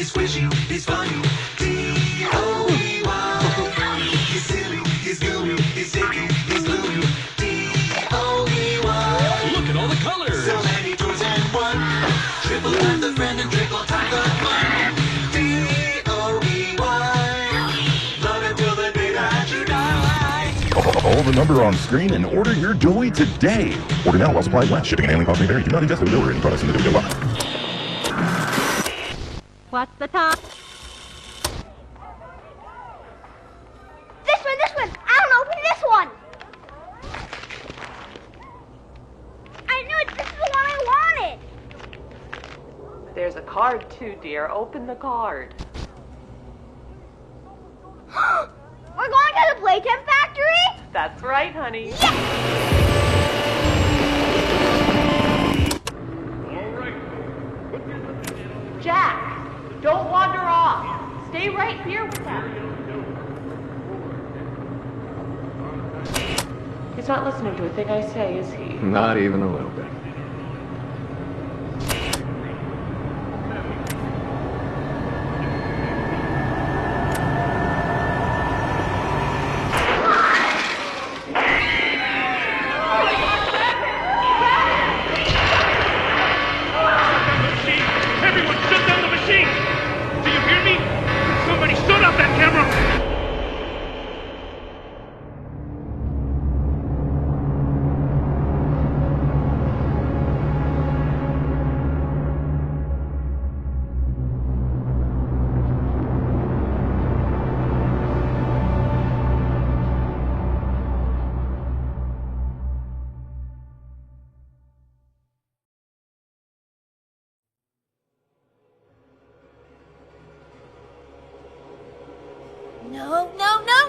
he's squishy, he's funny. D-O-E-Y. He's silly, he's gooey, he's sticky, he's gluey. D-O-E-Y. Look at all the colors. So many toys and one. Triple times the friend and triple times the fun. D-O-E-Y. Love it till the day that you die. Call the number on screen and order your doily today. Order now while supplies last. Shipping and handling costs may vary. Do not ingest or deliver any products in the video box. What's the time? This one! I don't open this one! I knew it! This is the one I wanted! There's a card too, dear. Open the card. We're going to the Playtime factory? That's right, honey. Yes! Jack, don't wander off. Stay right here with them. He's not listening to a thing I say, is he? Not even a little bit.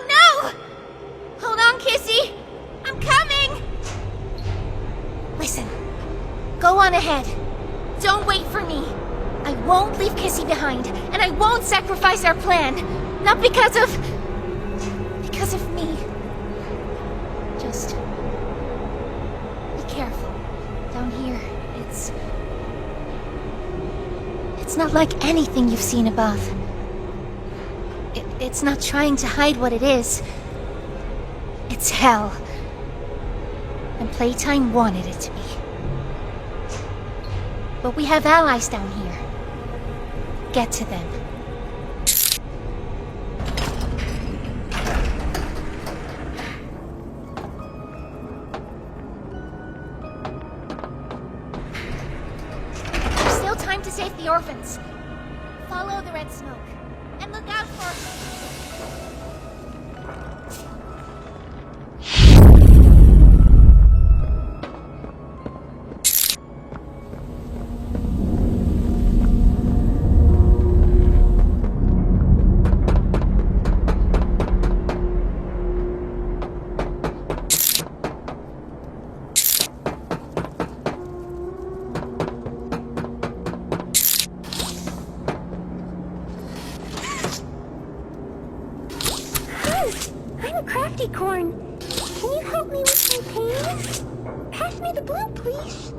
No! Hold on, Kissy! I'm coming! Listen, go on ahead. Don't wait for me. I won't leave Kissy behind, and I won't sacrifice our plan. Not because of me. Just be careful. Down here, it's not like anything you've seen above. It's not trying to hide what it is. It's hell. And Playtime wanted it to be. But we have allies down here. Get to them. There's still time to save the orphans. Follow the red smoke. And look out for... Corn, can you help me with my pains? Pass me the blue, please.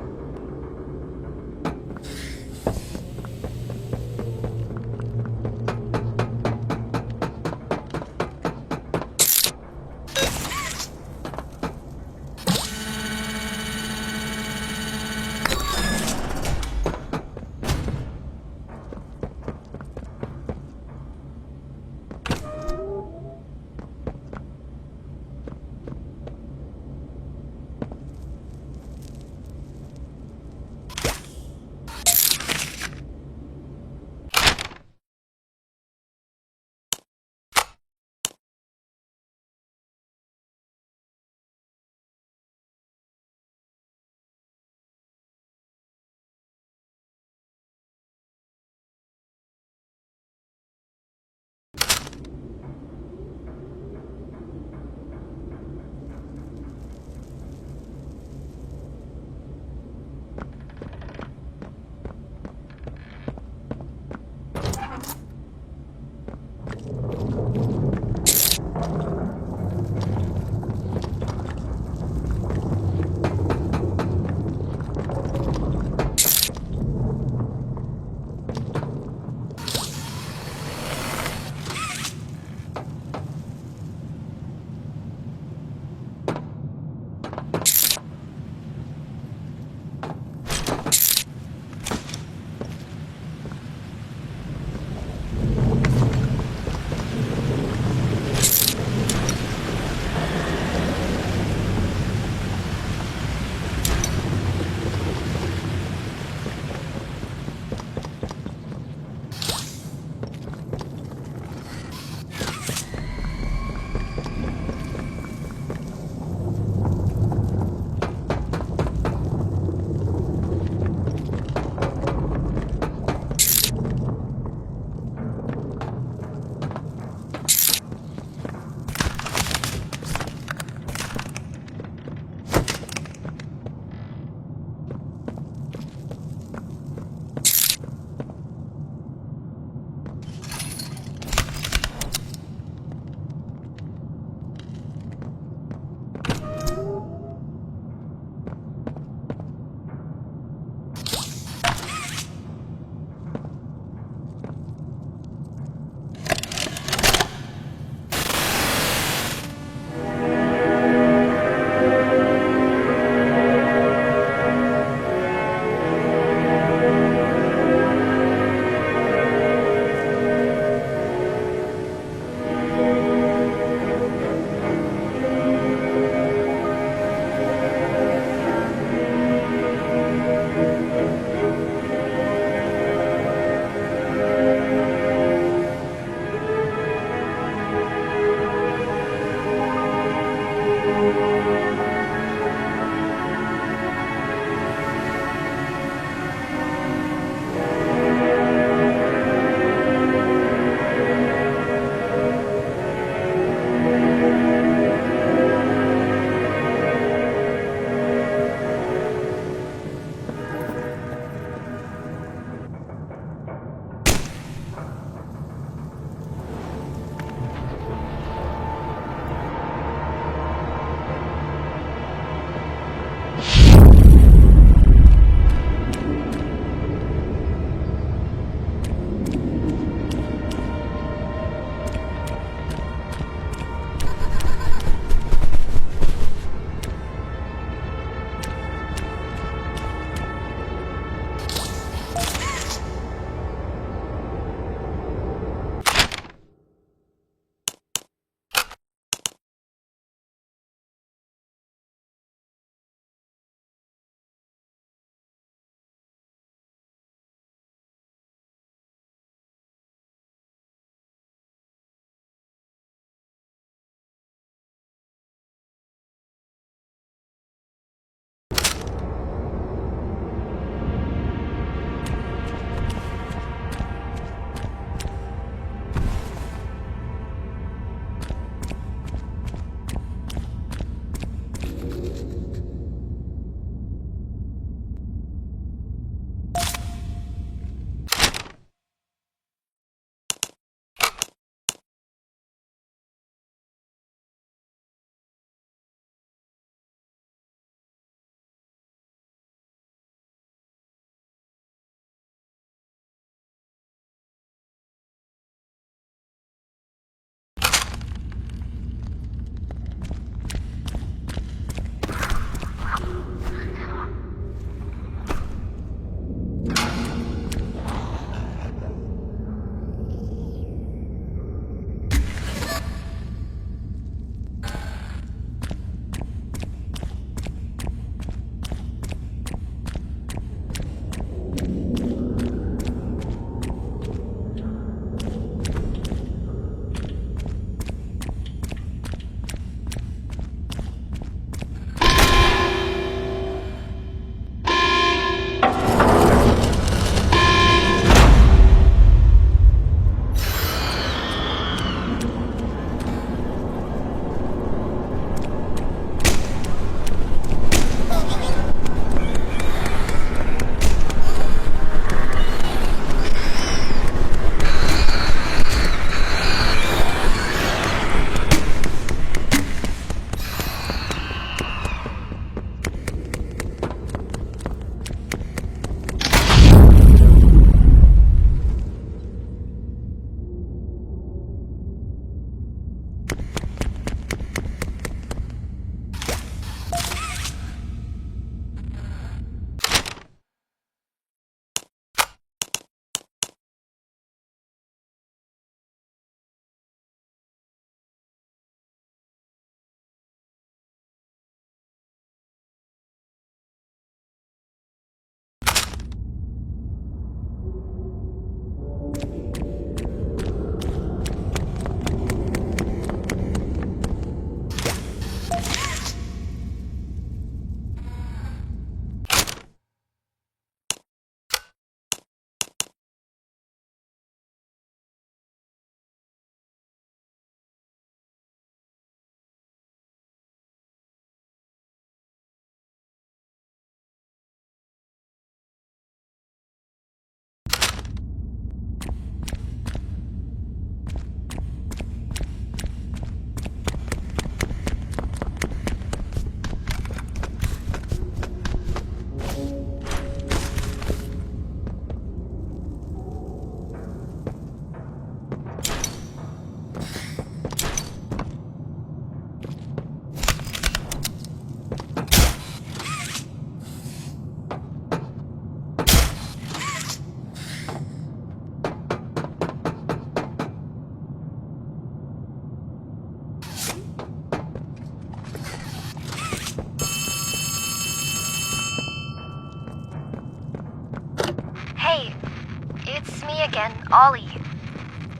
and Ollie.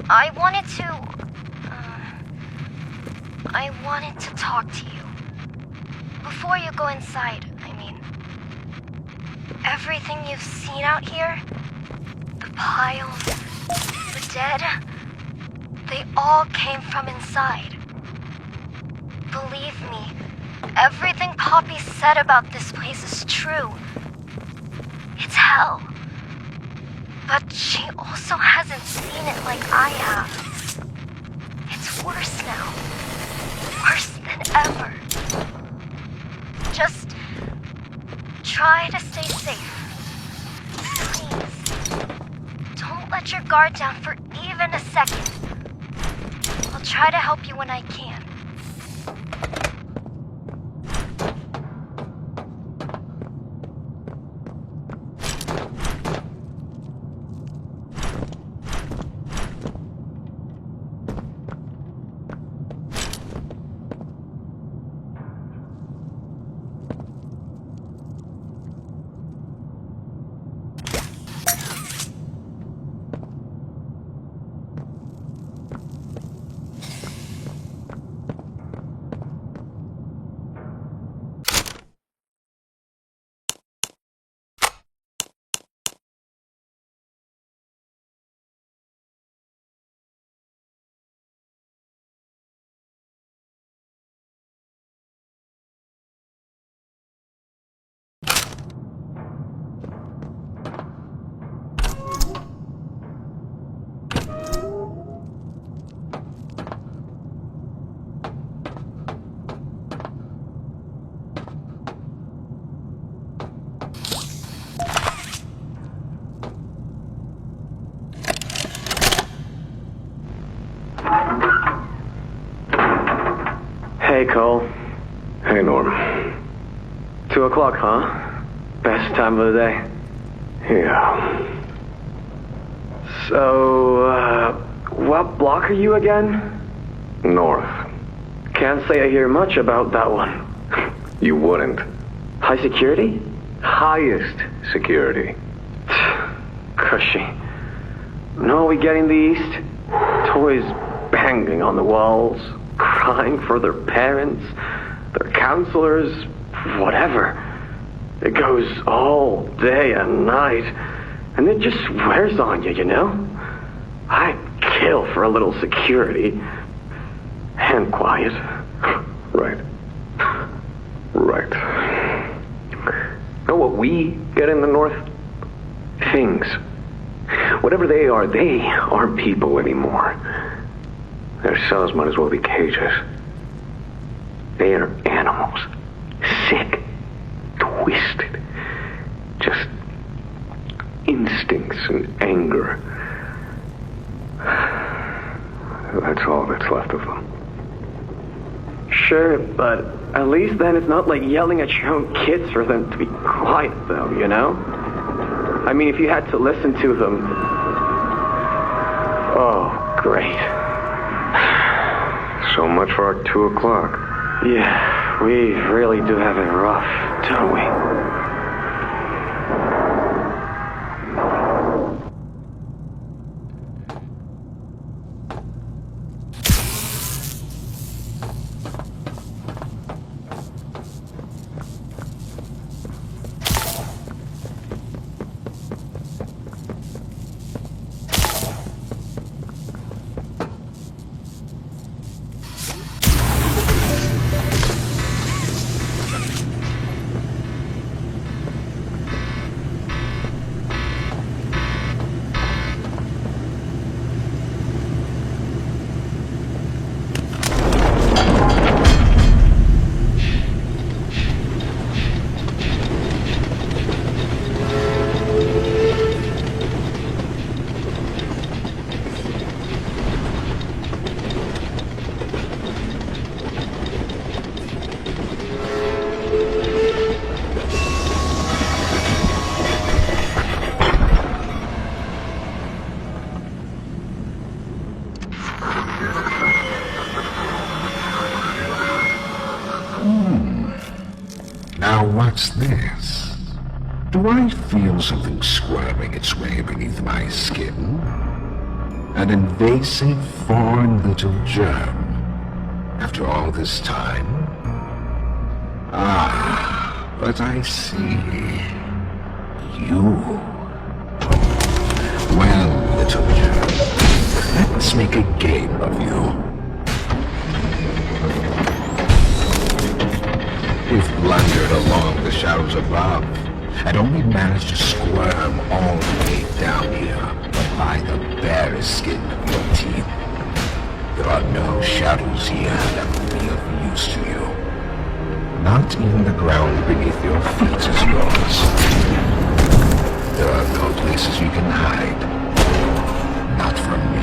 I wanted to talk to you. Before you go inside, I mean. Everything you've seen out here, the piles, the dead, they all came from inside. Believe me, everything Poppy said about this place is true. It's hell. But she also hasn't seen it like I have. It's worse now. Worse than ever. Just try to stay safe. Please. Don't let your guard down for even a second. I'll try to help you when I can. Hey, Cole. Hey, Norm. 2 o'clock, huh? Best time of the day. Yeah. So, what block are you again? North. Can't say I hear much about that one. You wouldn't. High security? Highest security. Cushy. No, we get in the east. Toys banging on the walls, crying for their parents, their counselors, whatever. It goes all day and night, and it just wears on you, you know? I'd kill for a little security. And quiet. Right. Right. Know what we get in the north? Things. Whatever they aren't people anymore. Their cells might as well be cages. They are animals. Sick. Twisted. Just instincts and anger. That's all that's left of them. Sure, but at least then it's not like yelling at your own kids for them to be quiet, though, you know? I mean, if you had to listen to them... Oh, great. So much for our 2 o'clock. Yeah, we really do have it rough, don't we? Now what's this? Do I feel something squirming its way beneath my skin? An invasive foreign little germ. After all this time? Ah, but I see. You. Well, little germ, let's make a game of you. We've blundered along the shadows above, and only managed to squirm all the way down here by the barest skin of your teeth. There are no shadows here that will be of use to you. Not even the ground beneath your feet is yours. There are no places you can hide. Not from me.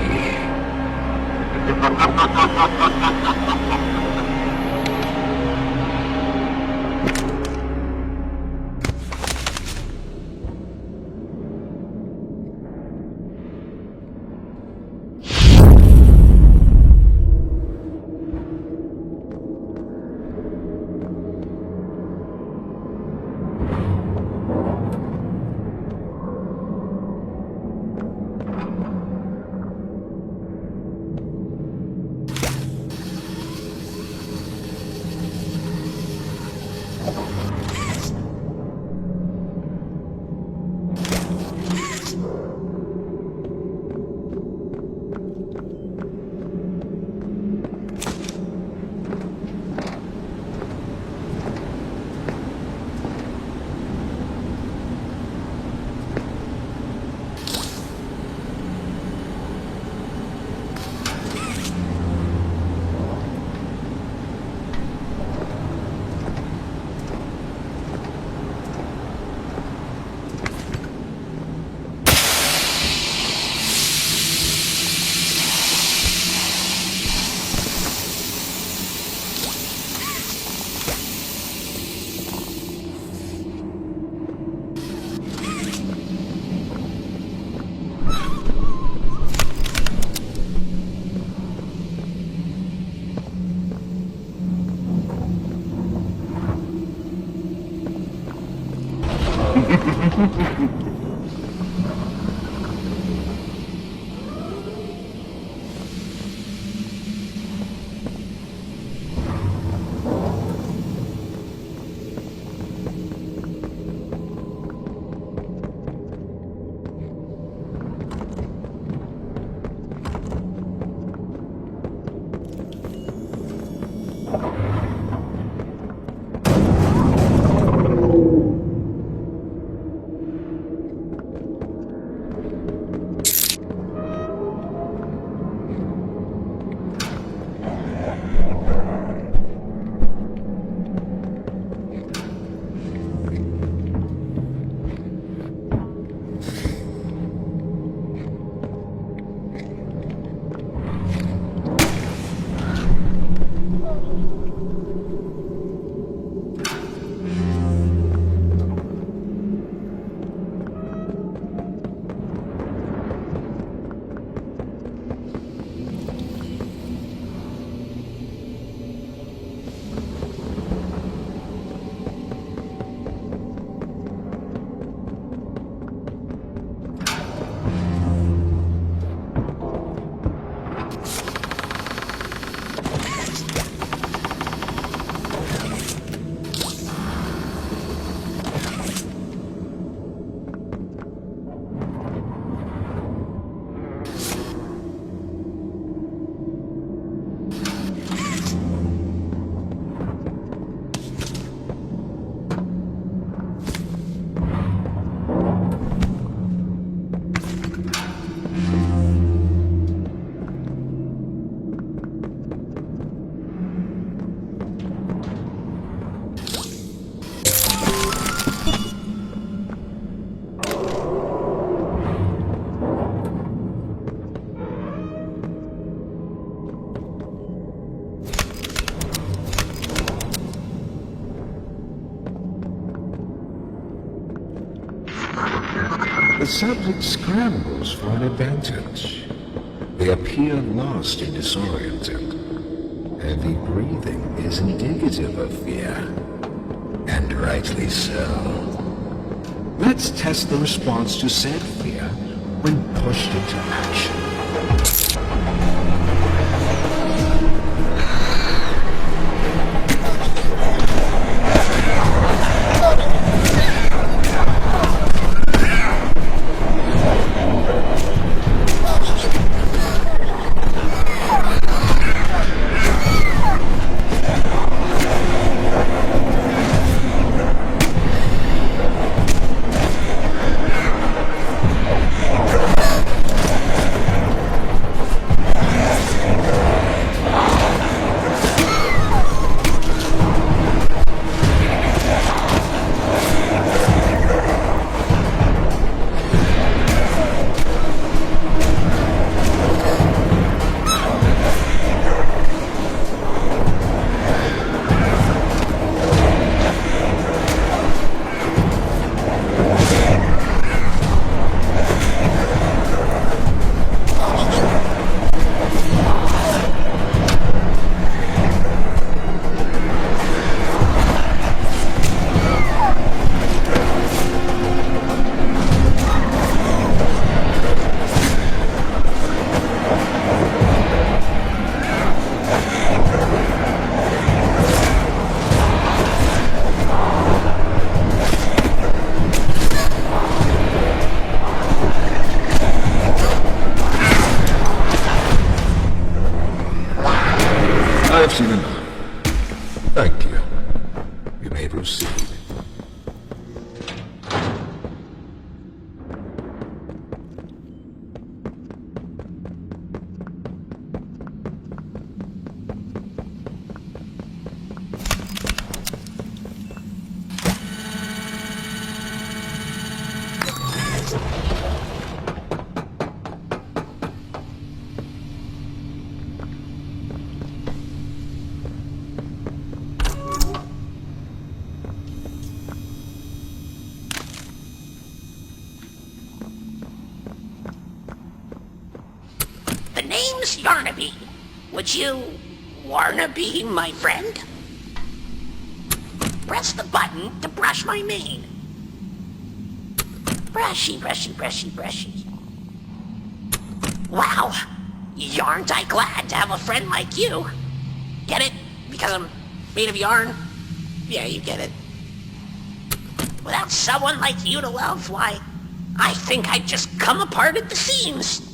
The subject scrambles for an advantage. They appear lost and disoriented. Heavy breathing is indicative of fear. And rightly so. Let's test the response to said fear when pushed into action. seen enough. Thank you. You may proceed. The name's Yarnaby. Would you wanna be my friend? Press the button to brush my mane. Brushy, brushy, brushy, brushy. Wow! Yarn't I glad to have a friend like you? Get it? Because I'm made of yarn? Yeah, you get it. Without someone like you to love, why, I think I'd just come apart at the seams.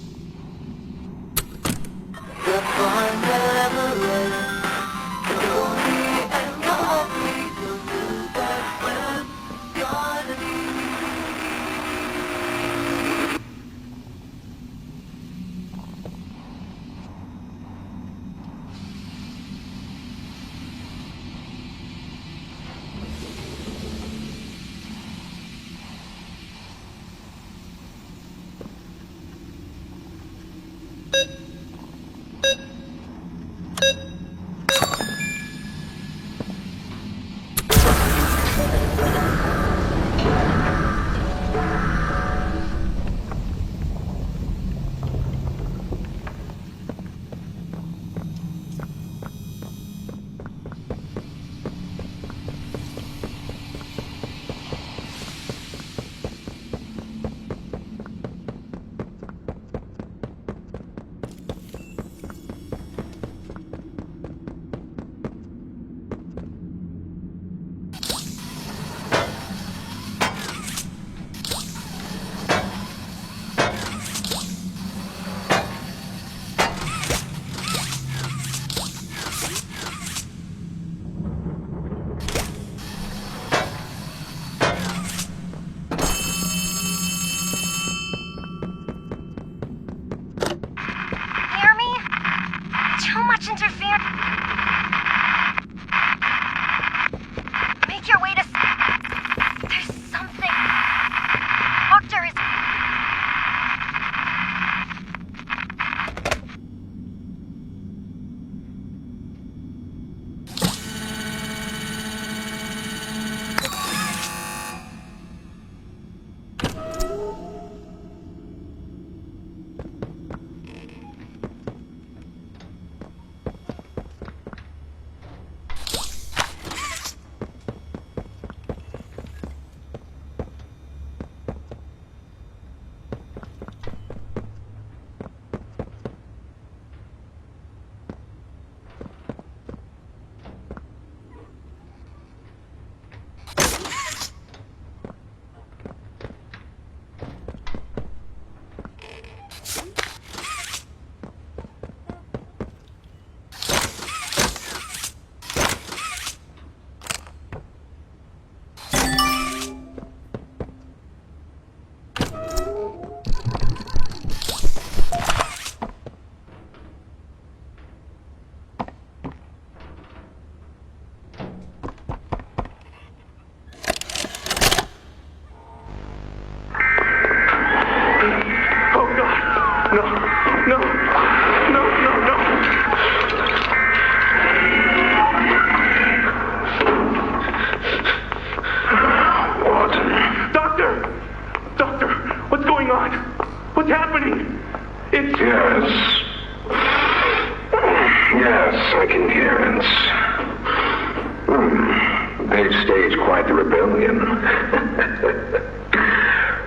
They've staged quite the rebellion.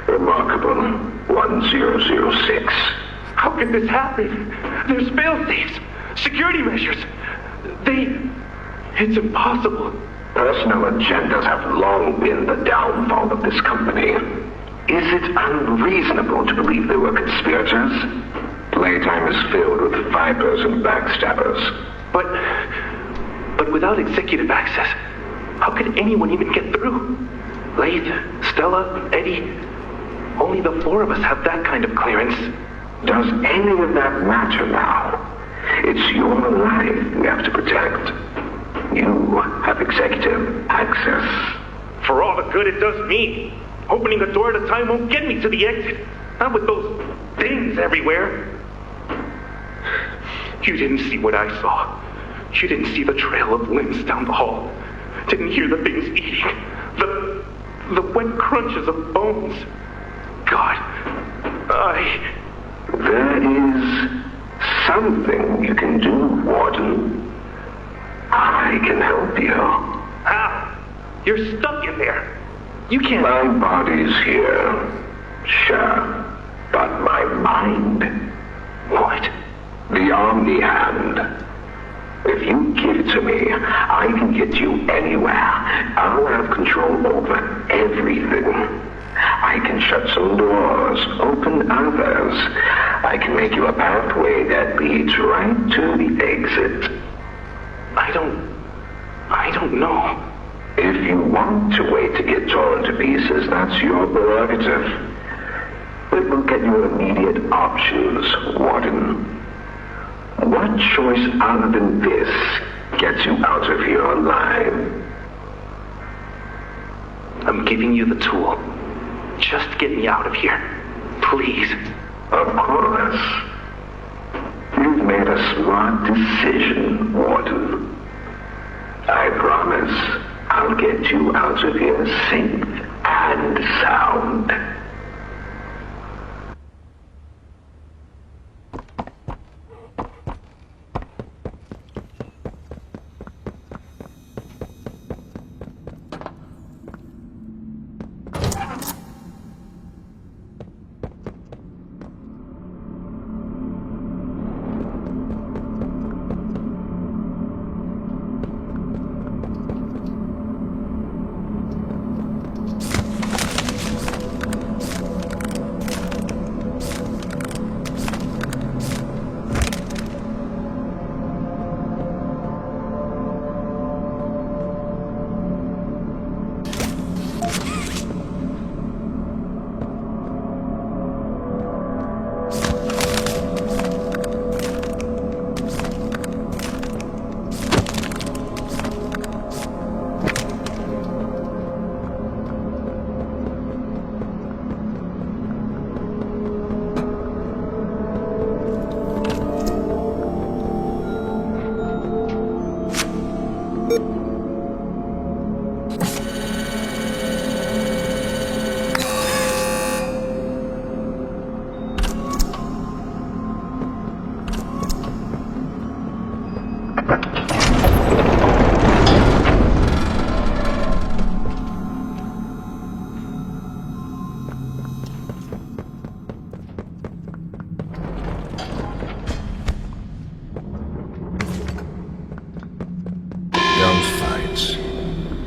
Remarkable. 1006. How could this happen? There's fail-safes, security measures. It's impossible. Personal agendas have long been the downfall of this company. Is it unreasonable to believe they were conspirators? Playtime is filled with vipers and backstabbers. But But without executive access, how could anyone even get through? Laith, Stella, Eddie, only the four of us have that kind of clearance. Does any of that matter now? It's your life we have to protect. You have executive access. For all the good it does me, opening a door at a time won't get me to the exit. Not with those things everywhere. You didn't see what I saw. You didn't see the trail of limbs down the hall. Didn't hear the things eating. The wet crunches of bones. God, There is something you can do, Warden. I can help you. How? You're stuck in there. You can't... My body's here, sure, but my mind... What? The Omni Hand. If you give it to me, I can get you anywhere. I'll have control over everything. I can shut some doors, open others. I can make you a pathway that leads right to the exit. I don't know. If you want to wait to get torn to pieces, that's your prerogative. But we'll get you immediate options, Warden. What choice other than this gets you out of here alive? I'm giving you the tool. Just get me out of here. Please. Of course. You've made a smart decision, Warden. I promise I'll get you out of here safe and sound.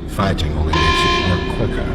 Fighting only makes it work quicker.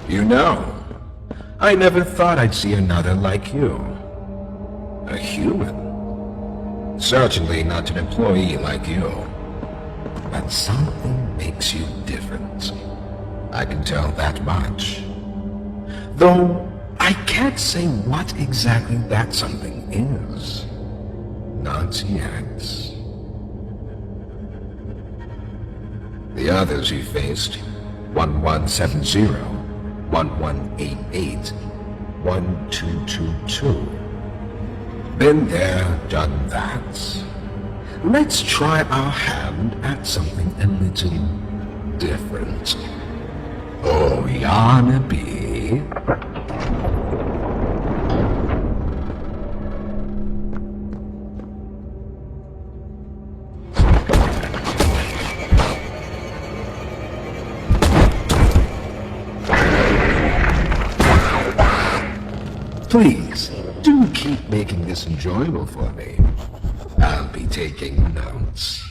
You know, I never thought I'd see another like you. A human. Certainly not an employee like you. But something makes you different. I can tell that much. Though, I can't say what exactly that something is. Not yet. The others you faced, 1170, 1188, 1222. Been there, done that. Let's try our hand at something a little different. Oh, Yarnaby. Please, do keep making this enjoyable for me. I'll be taking notes.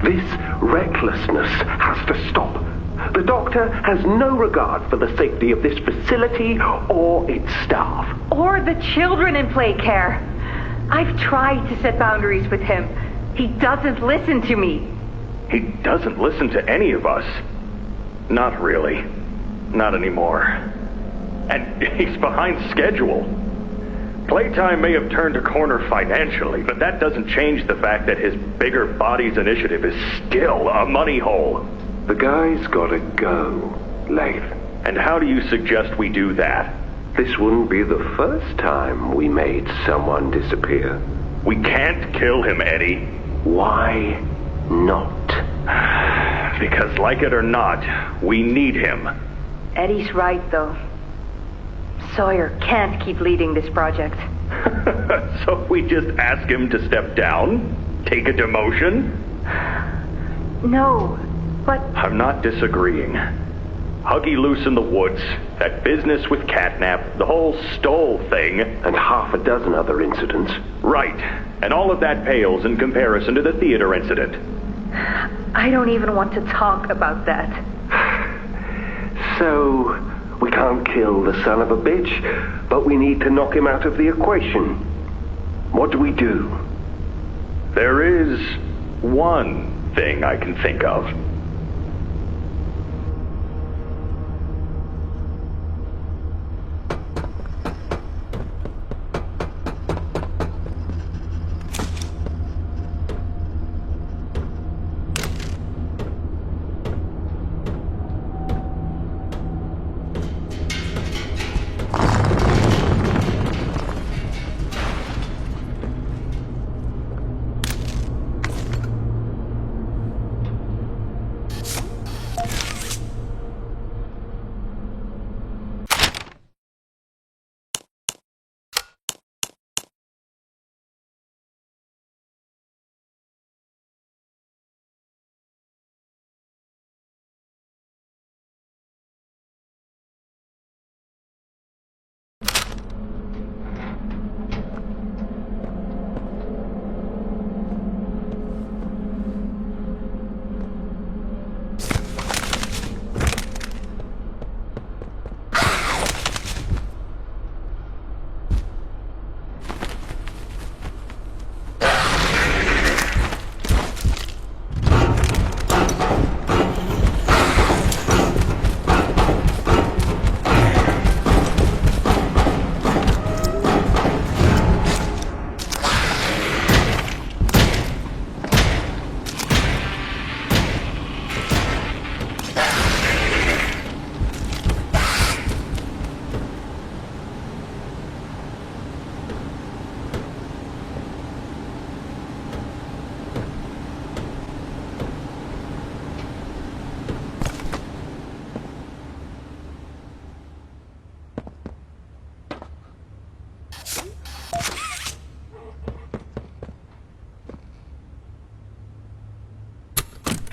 This recklessness has to stop. The doctor has no regard for the safety of this facility or its staff. Or the children in play care. I've tried to set boundaries with him. He doesn't listen to me. He doesn't listen to any of us. Not really. Not anymore. And he's behind schedule. Playtime may have turned a corner financially, but that doesn't change the fact that his bigger bodies initiative is still a money hole. The guy's gotta go, Lath. And how do you suggest we do that? This wouldn't be the first time we made someone disappear. We can't kill him, Eddie. Why not? Because like it or not, we need him. Eddie's right, though. Sawyer can't keep leading this project. So we just ask him to step down? Take a demotion? No, but... I'm not disagreeing. Huggy Loose in the Woods, that business with Catnap, the whole Stoll thing... And half a dozen other incidents. Right. And all of that pales in comparison to the theater incident. I don't even want to talk about that. So, we can't kill the son of a bitch, but we need to knock him out of the equation. What do we do? There is one thing I can think of.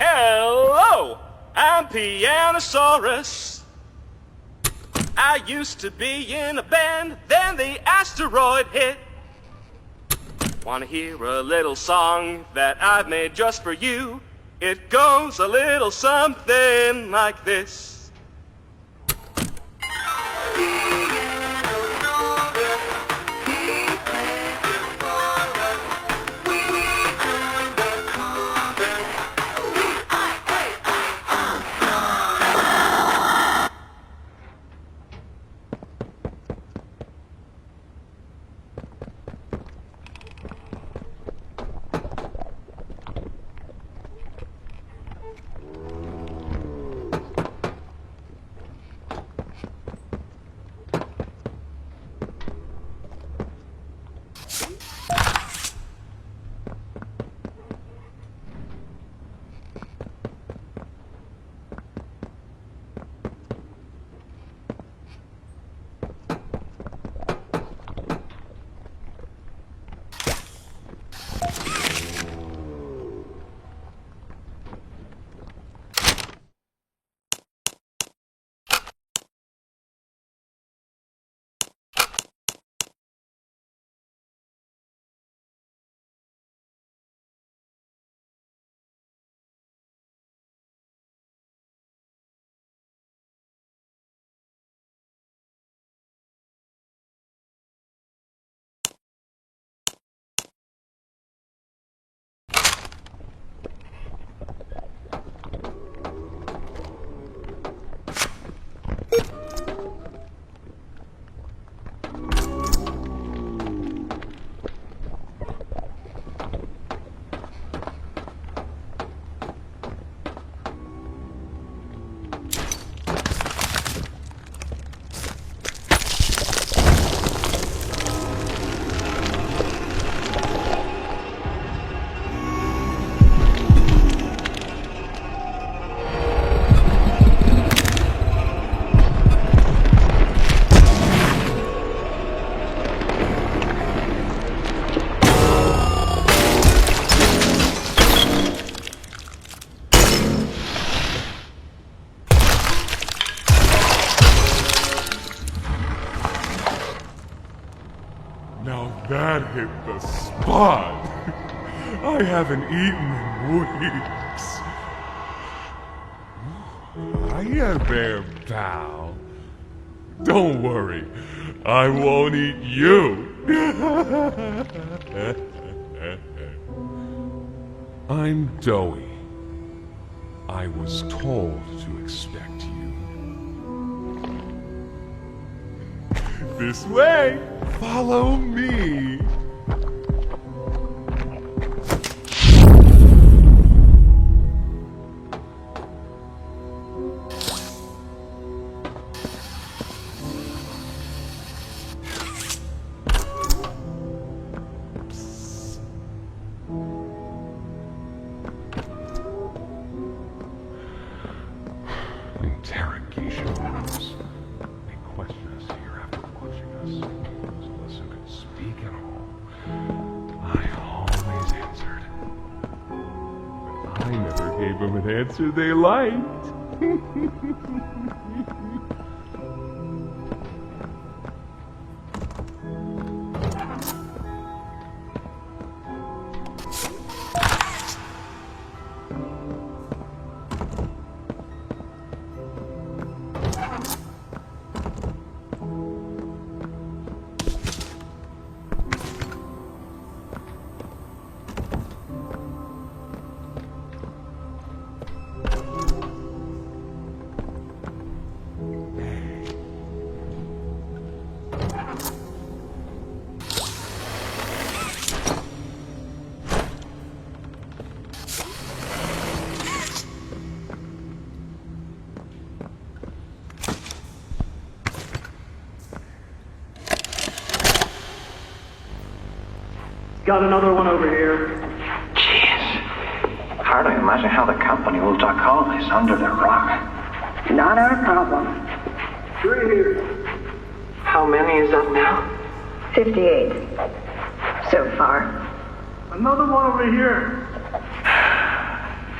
Hello, I'm Pianosaurus. I used to be in a band, then the asteroid hit. Wanna hear a little song that I've made just for you? It goes a little something like this. That hit the spot. I haven't eaten in weeks. Hiya there, pal. Don't worry, I won't eat you. I'm Doughy. I was told to expect you. This way! Follow me! Interrogation rooms. They question us here after watching us. Those of us who could speak at all. I always answered. But I never gave them an answer they liked. Got another one over here. Jeez. Hard to imagine how the company will duck all this under the rug. Not our problem. 3 here. How many is that now? 58. So far. Another one over here.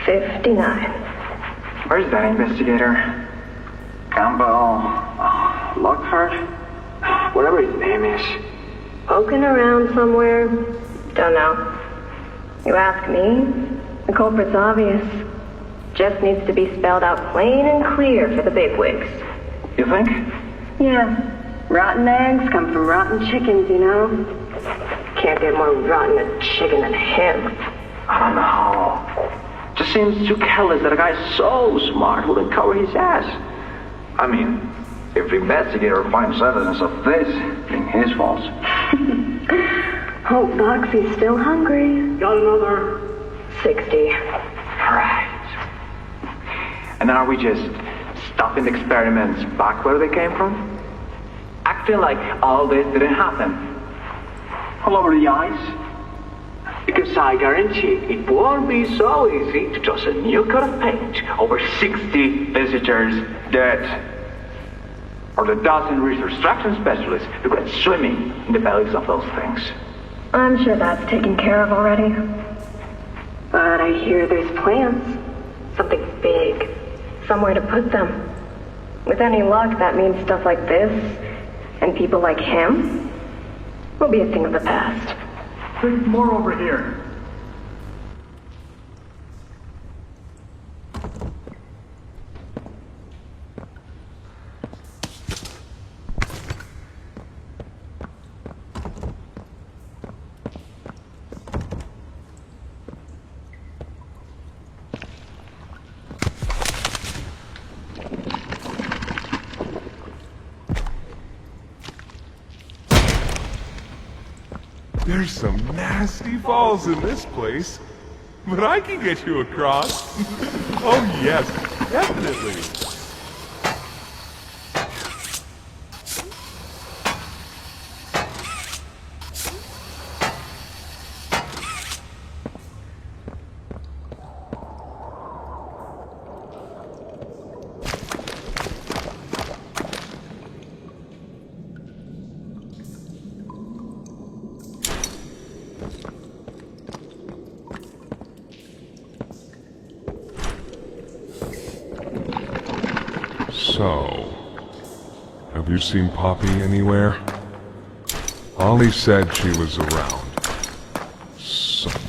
59. Where's that investigator? Campbell? Lockhart? Whatever his name is. Poking around somewhere? Don't know. You ask me? The culprit's obvious. Just needs to be spelled out plain and clear for the bigwigs. You think? Yeah. Rotten eggs come from rotten chickens, you know? Can't get more rotten a chicken than him. I don't know. Just seems too careless that a guy so smart wouldn't cover his ass. I mean, if the investigator finds evidence of this, then his fault. Hope Boxy's still hungry. Got another. 60. Right. And are we just stopping the experiments back where they came from? Acting like all this didn't happen. All over the ice? Because I guarantee it won't be so easy to toss a new coat of paint over 60 visitors dead. Or the dozen reconstruction specialists who went swimming in the bellies of those things. I'm sure that's taken care of already. But I hear there's plans. Something big. Somewhere to put them. With any luck, that means stuff like this, and people like him, will be a thing of the past. Think more over here. There's some nasty falls in this place, but I can get you across. Oh yes, definitely. So, have you seen Poppy anywhere? Ollie said she was around. Somewhere.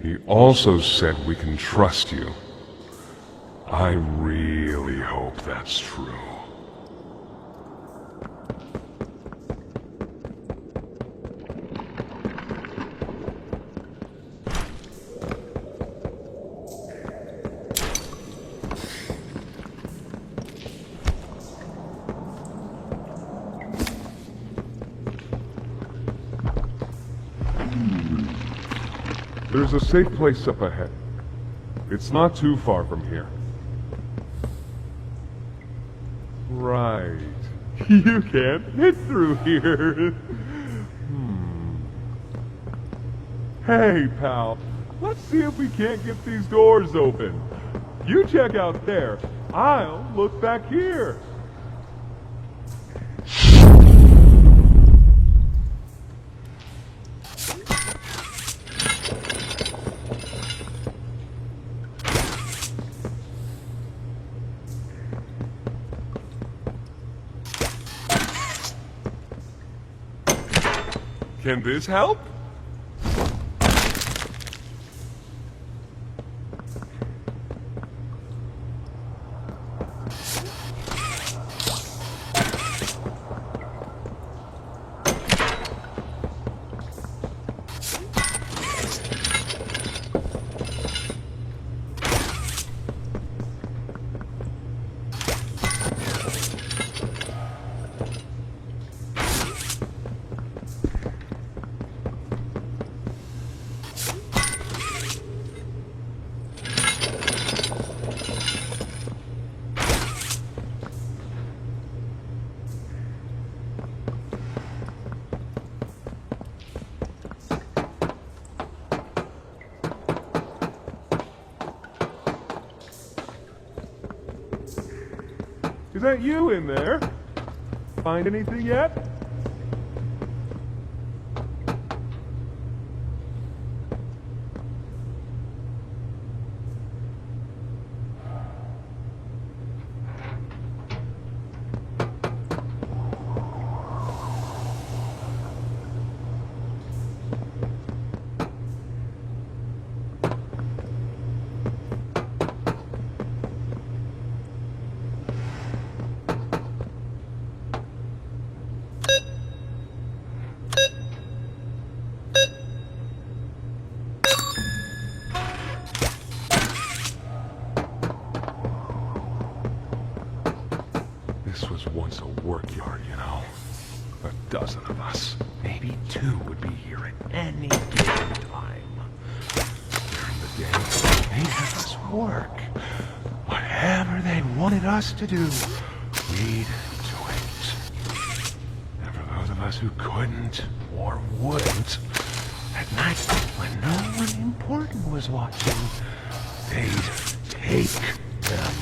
He also said we can trust you. I really hope that's true. There's a safe place up ahead. It's not too far from here. Right. You can't fit through here. Hey, pal. Let's see if we can't get these doors open. You check out there. I'll look back here. Can this help? Is that you in there? Find anything yet? This was once a work yard, you know. A dozen of us. Maybe 2 would be here at any given time. During the day, they'd have us work. Whatever they wanted us to do, we'd do it. And for those of us who couldn't, or wouldn't, at night, when no one important was watching, they'd take them.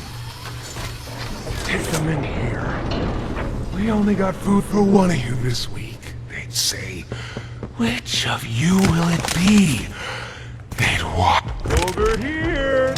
Take them in here. We only got food for one of you this week. They'd say, which of you will it be? They'd walk over here.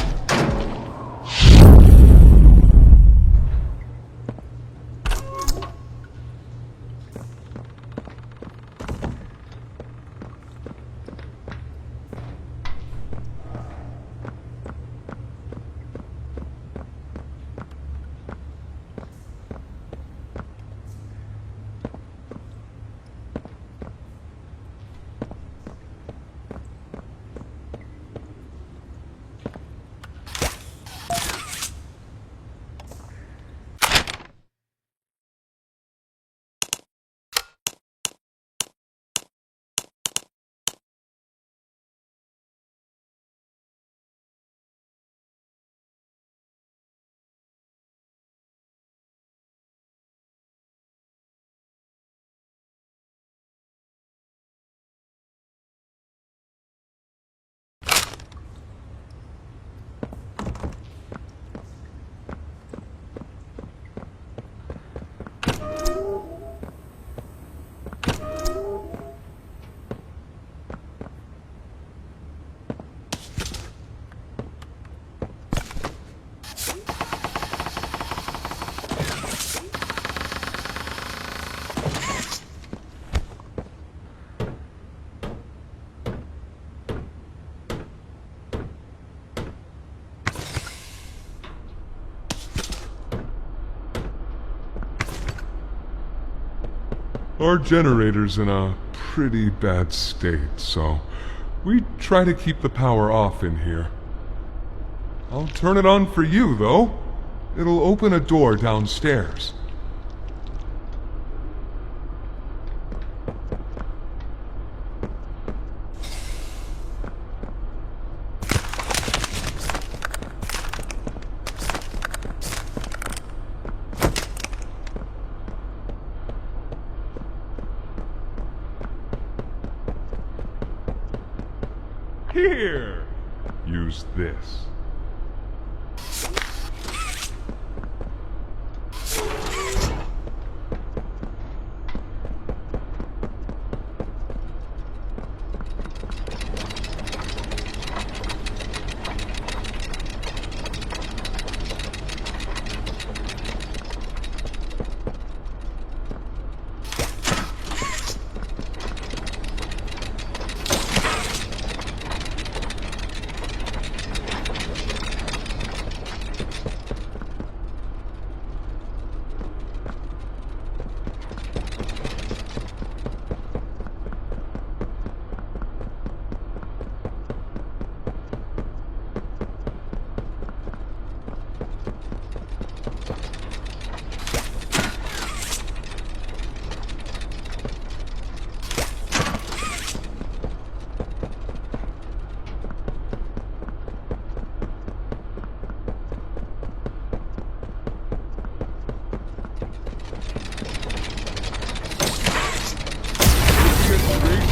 Our generator's in a pretty bad state, so we try to keep the power off in here. I'll turn it on for you, though. It'll open a door downstairs. Here! Use this.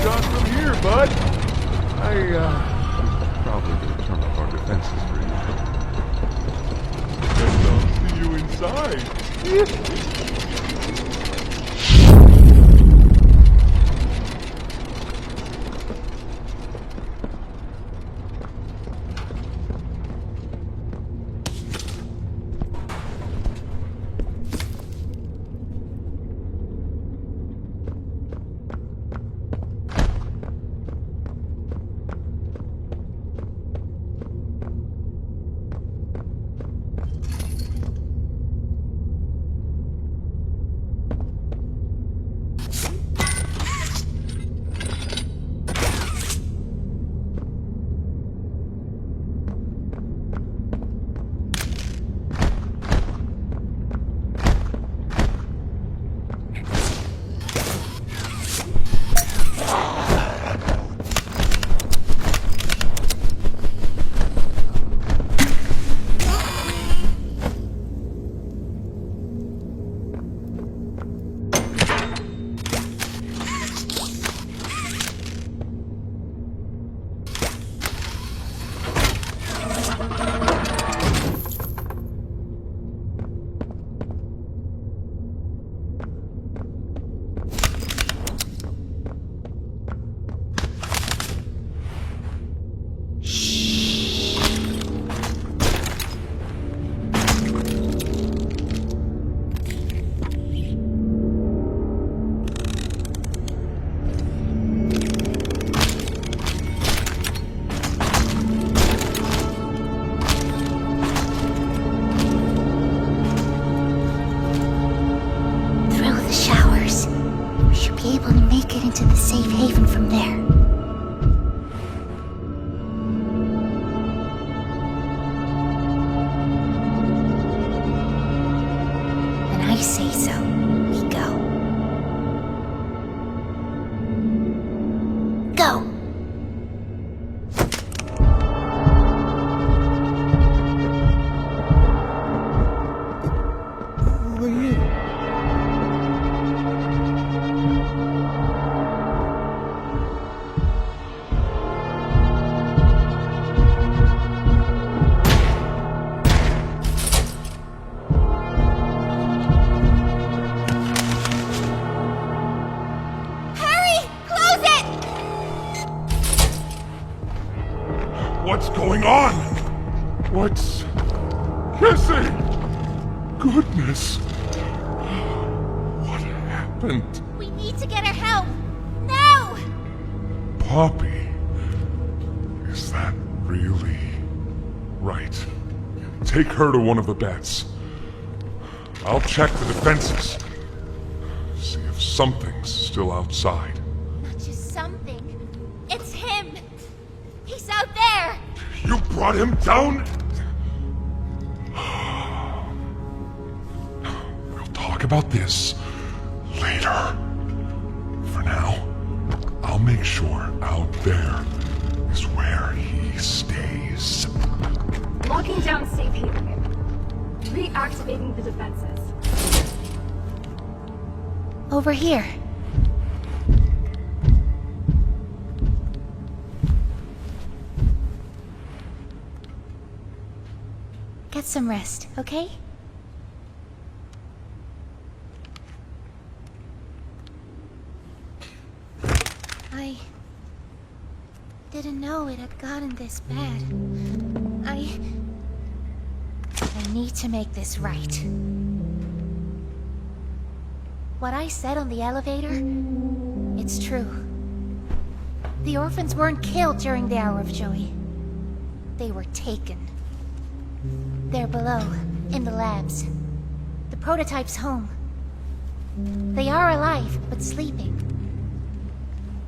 Shot from here, bud. Probably gonna turn off our defenses for you. Guess I'll see you inside. What's going on? What's... Kissy! Goodness! What happened? We need to get her help! Now! Poppy? Is that really... right? Take her to one of the beds. I'll check the defenses. See if something's still outside. Not just something. It's him! He's out there! You brought him down? We'll talk about this later. For now, I'll make sure out there is where he stays. Locking down safe haven. Reactivating the defenses. Over here. Get some rest, okay? I didn't know it had gotten this bad. I need to make this right. What I said on the elevator, it's true. The orphans weren't killed during the Hour of Joy. They were taken. They're below, in the labs. The prototype's home. They are alive, but sleeping.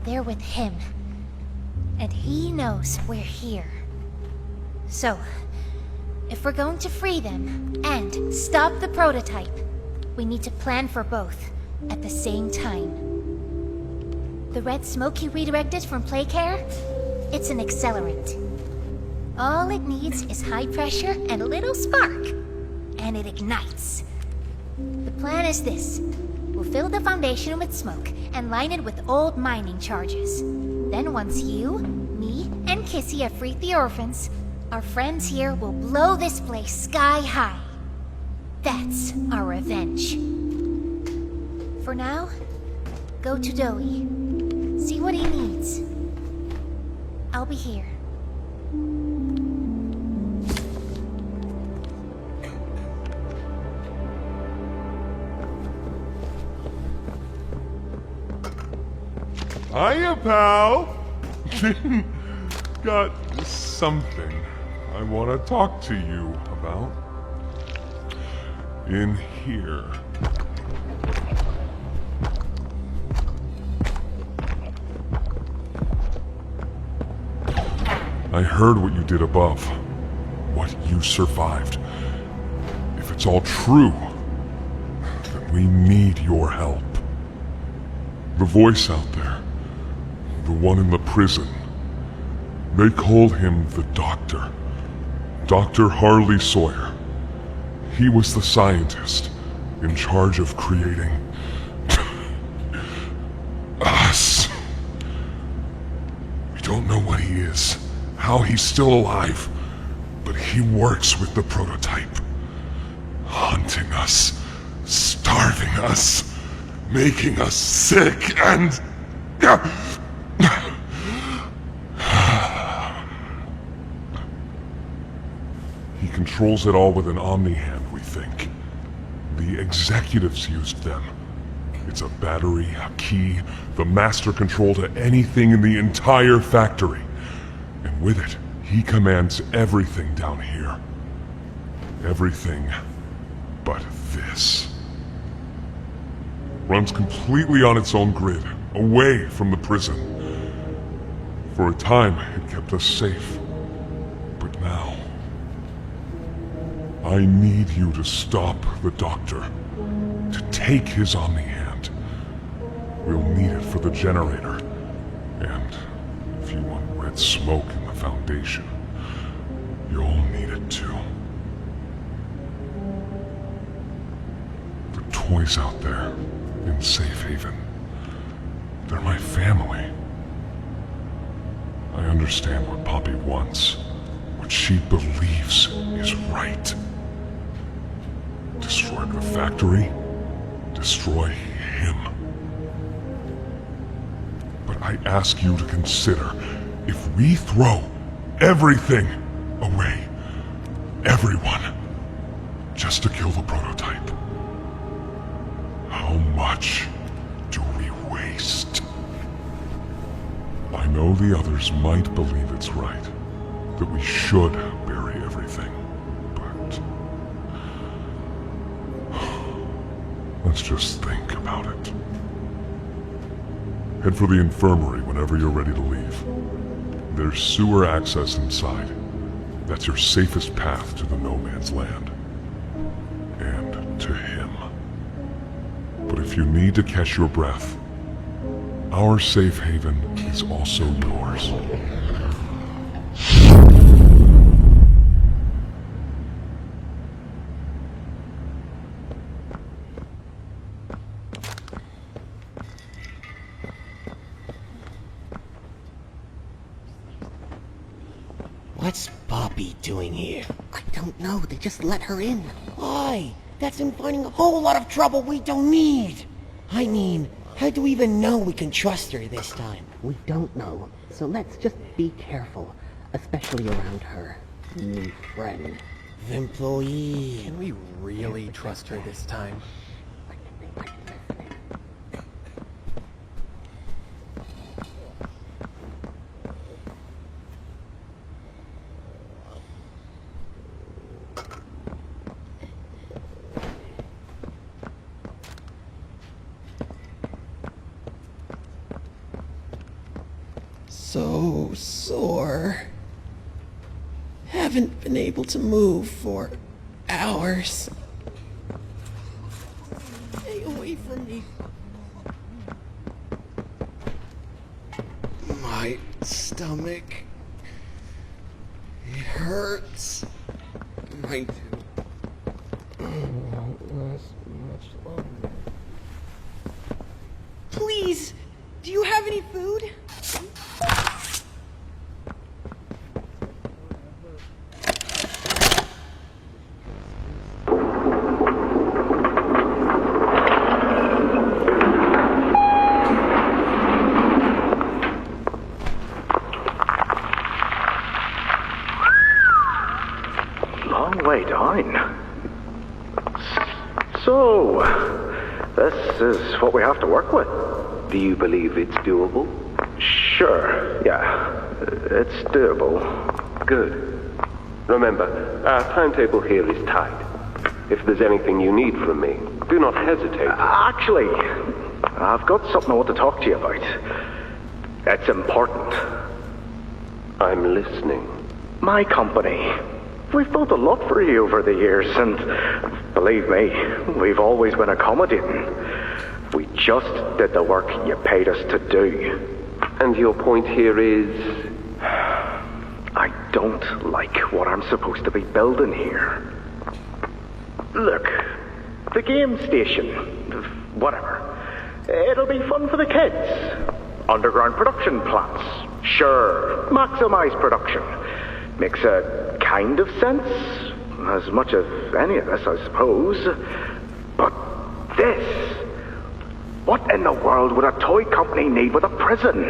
They're with him. And he knows we're here. So, if we're going to free them, and stop the prototype, we need to plan for both, at the same time. The red smoke you redirected from Playcare? It's an accelerant. All it needs is high pressure and a little spark, and it ignites. The plan is this. We'll fill the foundation with smoke and line it with old mining charges. Then once you, me, and Kissy have freed the orphans, our friends here will blow this place sky high. That's our revenge. For now, go to Doey. See what he needs. I'll be here. Hiya, pal! Got something I want to talk to you about. In here. I heard what you did above. What you survived. If it's all true, then we need your help. The voice out there. The one in the prison. They call him the Doctor. Dr. Harley Sawyer. He was the scientist in charge of creating us. We don't know what he is, how he's still alive, but he works with the prototype. Hunting us, starving us, making us sick, and... He controls it all with an Omni-Hand, we think. The executives used them. It's a battery, a key, the master control to anything in the entire factory. And with it, he commands everything down here. Everything but this. Runs completely on its own grid, away from the prison. For a time, it kept us safe. But now... I need you to stop the Doctor. To take his Omni-Hand. We'll need it for the generator. And if you want red smoke in the Foundation, you'll need it too. The toys out there, in Safe Haven, they're my family. I understand what Poppy wants, what she believes is right. Destroy the factory, destroy him. But I ask you to consider, if we throw everything away, everyone, just to kill the prototype, how much do we waste? I know the others might believe it's right, that we should bury everything, but let's just think about about it. Head for the infirmary whenever you're ready to leave. There's sewer access inside. That's your safest path to the No Man's Land. And to him. But if you need to catch your breath, our safe haven is also yours. What's Bobby doing here? I don't know. They just let her in. Why? That's inviting a whole lot of trouble we don't need. I mean, how do we even know we can trust her this time? We don't know. So let's just be careful. Especially around her new friend. The employee. Can we really trust her this time? So sore. Haven't been able to move for hours. Stay away from me. My stomach. It hurts. Mine too. Won't last much longer. Please, do you have any food? Long way down. So, this is what we have to work with. Do you believe it's doable? Sure, yeah. It's doable. Good. Remember, our timetable here is tight. If there's anything you need from me, do not hesitate. Actually, I've got something I want to talk to you about. It's important. I'm listening. My company. We've built a lot for you over the years, and believe me, we've always been accommodating. We just did the work you paid us to do. And your point here is? I don't like what I'm supposed to be building here. Look, the game station, whatever. It'll be fun for the kids. Underground production plants. Sure, maximize production. Makes a kind of sense. As much as any of this, I suppose. But this... What in the world would a toy company need with a prison?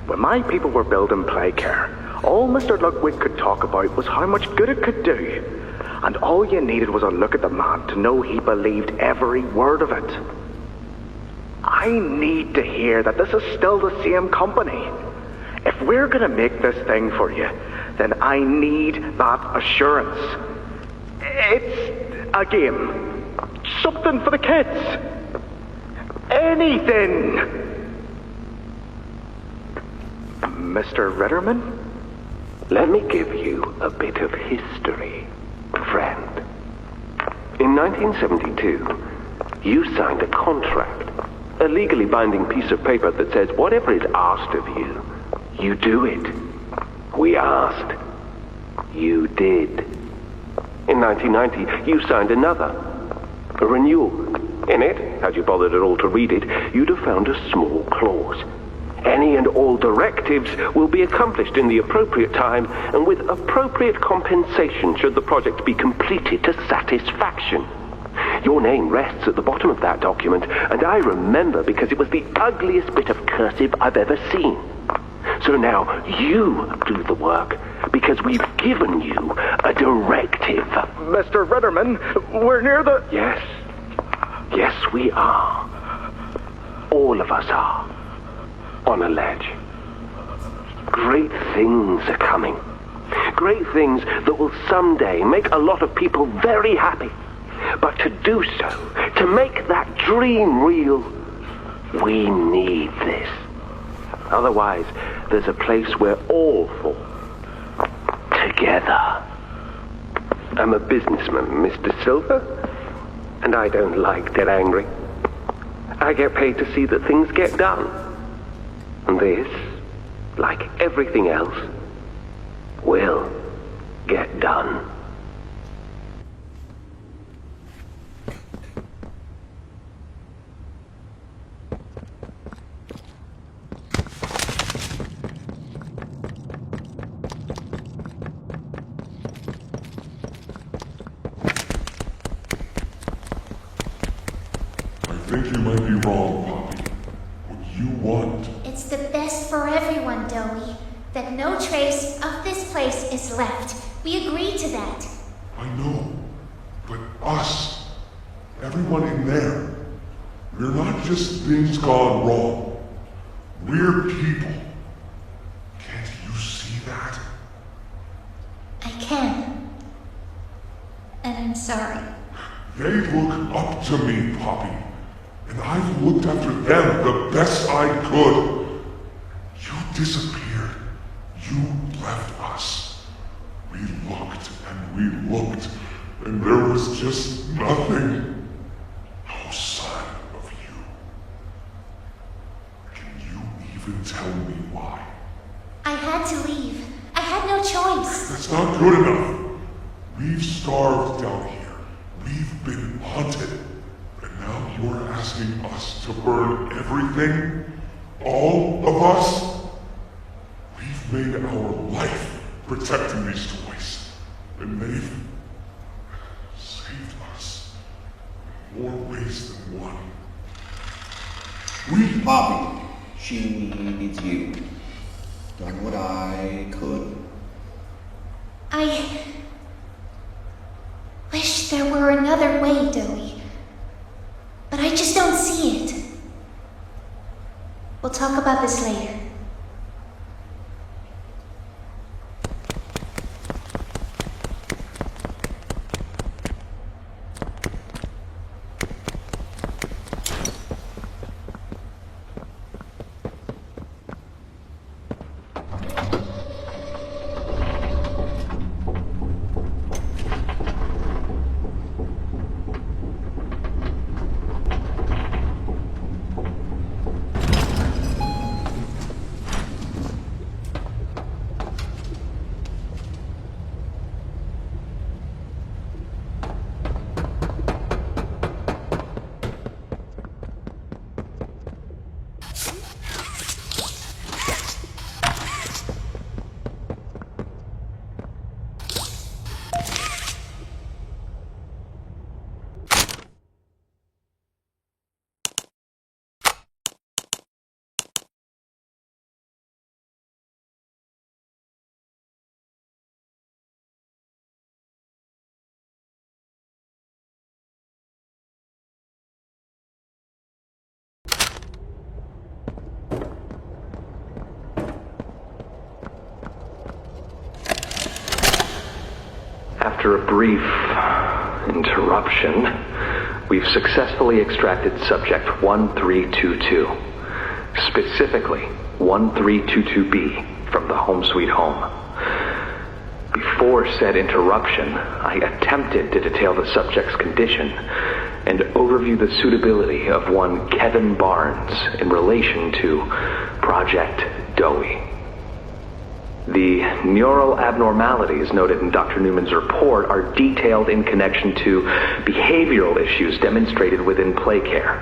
When my people were building Playcare, all Mr. Ludwig could talk about was how much good it could do. And all you needed was a look at the man to know he believed every word of it. I need to hear that this is still the same company. If we're gonna make this thing for you, then I need that assurance. It's a game. Something for the kids. Anything. Mr. Ritterman? Let me give you a bit of history, friend. In 1972, you signed a contract, a legally binding piece of paper that says whatever is asked of you, you do it. We asked. You did. In 1990, you signed another, a renewal. In it, had you bothered at all to read it, you'd have found a small clause. Any and all directives will be accomplished in the appropriate time and with appropriate compensation should the project be completed to satisfaction. Your name rests at the bottom of that document, and I remember because it was the ugliest bit of cursive I've ever seen. So now you do the work, because we've given you a directive. Mr. Ritterman, we're near the... Yes. Yes, we are. All of us are. On a ledge. Great things are coming. Great things that will someday make a lot of people very happy. But to do so, to make that dream real, we need this. Otherwise, there's a place we're all for. Together. I'm a businessman, Mr. Silver, and I don't like get angry. I get paid to see that things get done. And this, like everything else, will get done. I think you might be wrong, Poppy. What you want. It's the best for everyone, Dowie. That no trace of this place is left. We agreed to that. I know. But us, everyone in there, we're not just things gone wrong. We're people. Can't you see that? I can. And I'm sorry. They look up to me, Poppy. And I've looked after them the best I could. You disappeared. You left us. We looked and we looked, and there was just nothing. No sign of you. Can you even tell me why? I had to leave. I had no choice. That's not good enough. We've starved down here. We've been hunted. And now you're asking us to burn everything? All of us? We've made our life protecting these toys. And they've saved us in more ways than one. We, Poppy, she needs you. Done what I could. I wish there were another way, Dowie. But I just don't see it. We'll talk about this later. After a brief interruption, we've successfully extracted subject 1322, specifically 1322B from the Home Sweet Home. Before said interruption, I attempted to detail the subject's condition and overview the suitability of one Kevin Barnes in relation to Project Dowie. The neural abnormalities noted in Dr. Newman's report are detailed in connection to behavioral issues demonstrated within play care.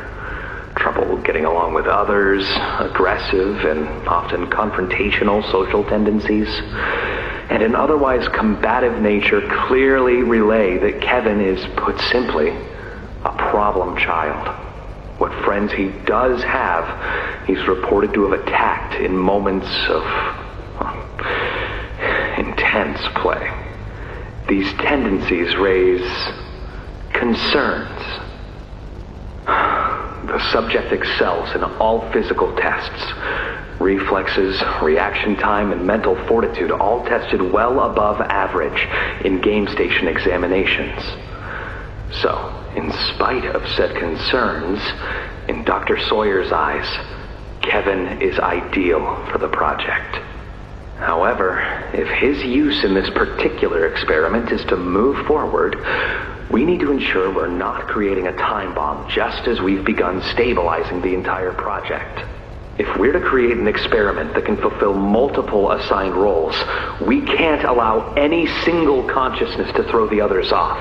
Trouble getting along with others, aggressive and often confrontational social tendencies, and an otherwise combative nature clearly relay that Kevin is, put simply, a problem child. What friends he does have, he's reported to have attacked in moments of intense play. These tendencies raise concerns. The subject excels in all physical tests. Reflexes, reaction time, and mental fortitude all tested well above average in game station examinations. So, in spite of said concerns, in Dr. Sawyer's eyes, Kevin is ideal for the project. However, if his use in this particular experiment is to move forward, we need to ensure we're not creating a time bomb just as we've begun stabilizing the entire project. If we're to create an experiment that can fulfill multiple assigned roles, we can't allow any single consciousness to throw the others off.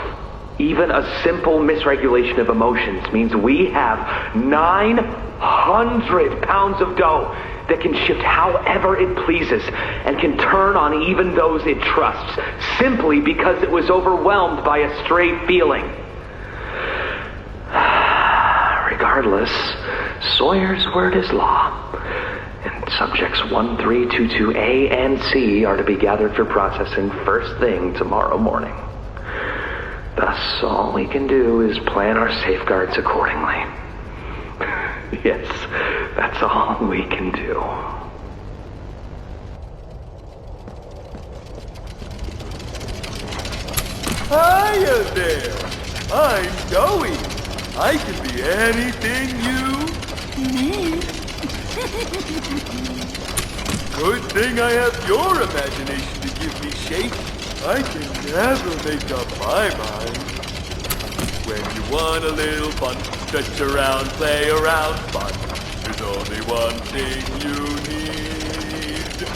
Even a simple misregulation of emotions means we have 900 pounds of dough that can shift however it pleases and can turn on even those it trusts, simply because it was overwhelmed by a stray feeling. Regardless, Sawyer's word is law, and subjects 1322A and C are to be gathered for processing first thing tomorrow morning. Thus, all we can do is plan our safeguards accordingly. Yes, that's all we can do. Hiya there! I'm Joey. I can be anything you need. Good thing I have your imagination to give me shape. I can never make up my mind. When you want a little fun, stretch around, play around, fun. There's only one thing you need.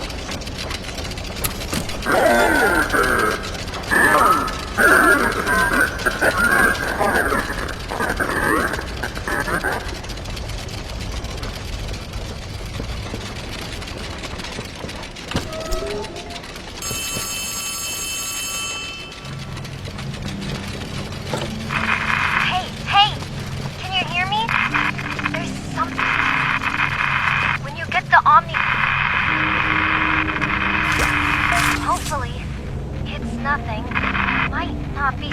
Hopefully, it's nothing. Might not be.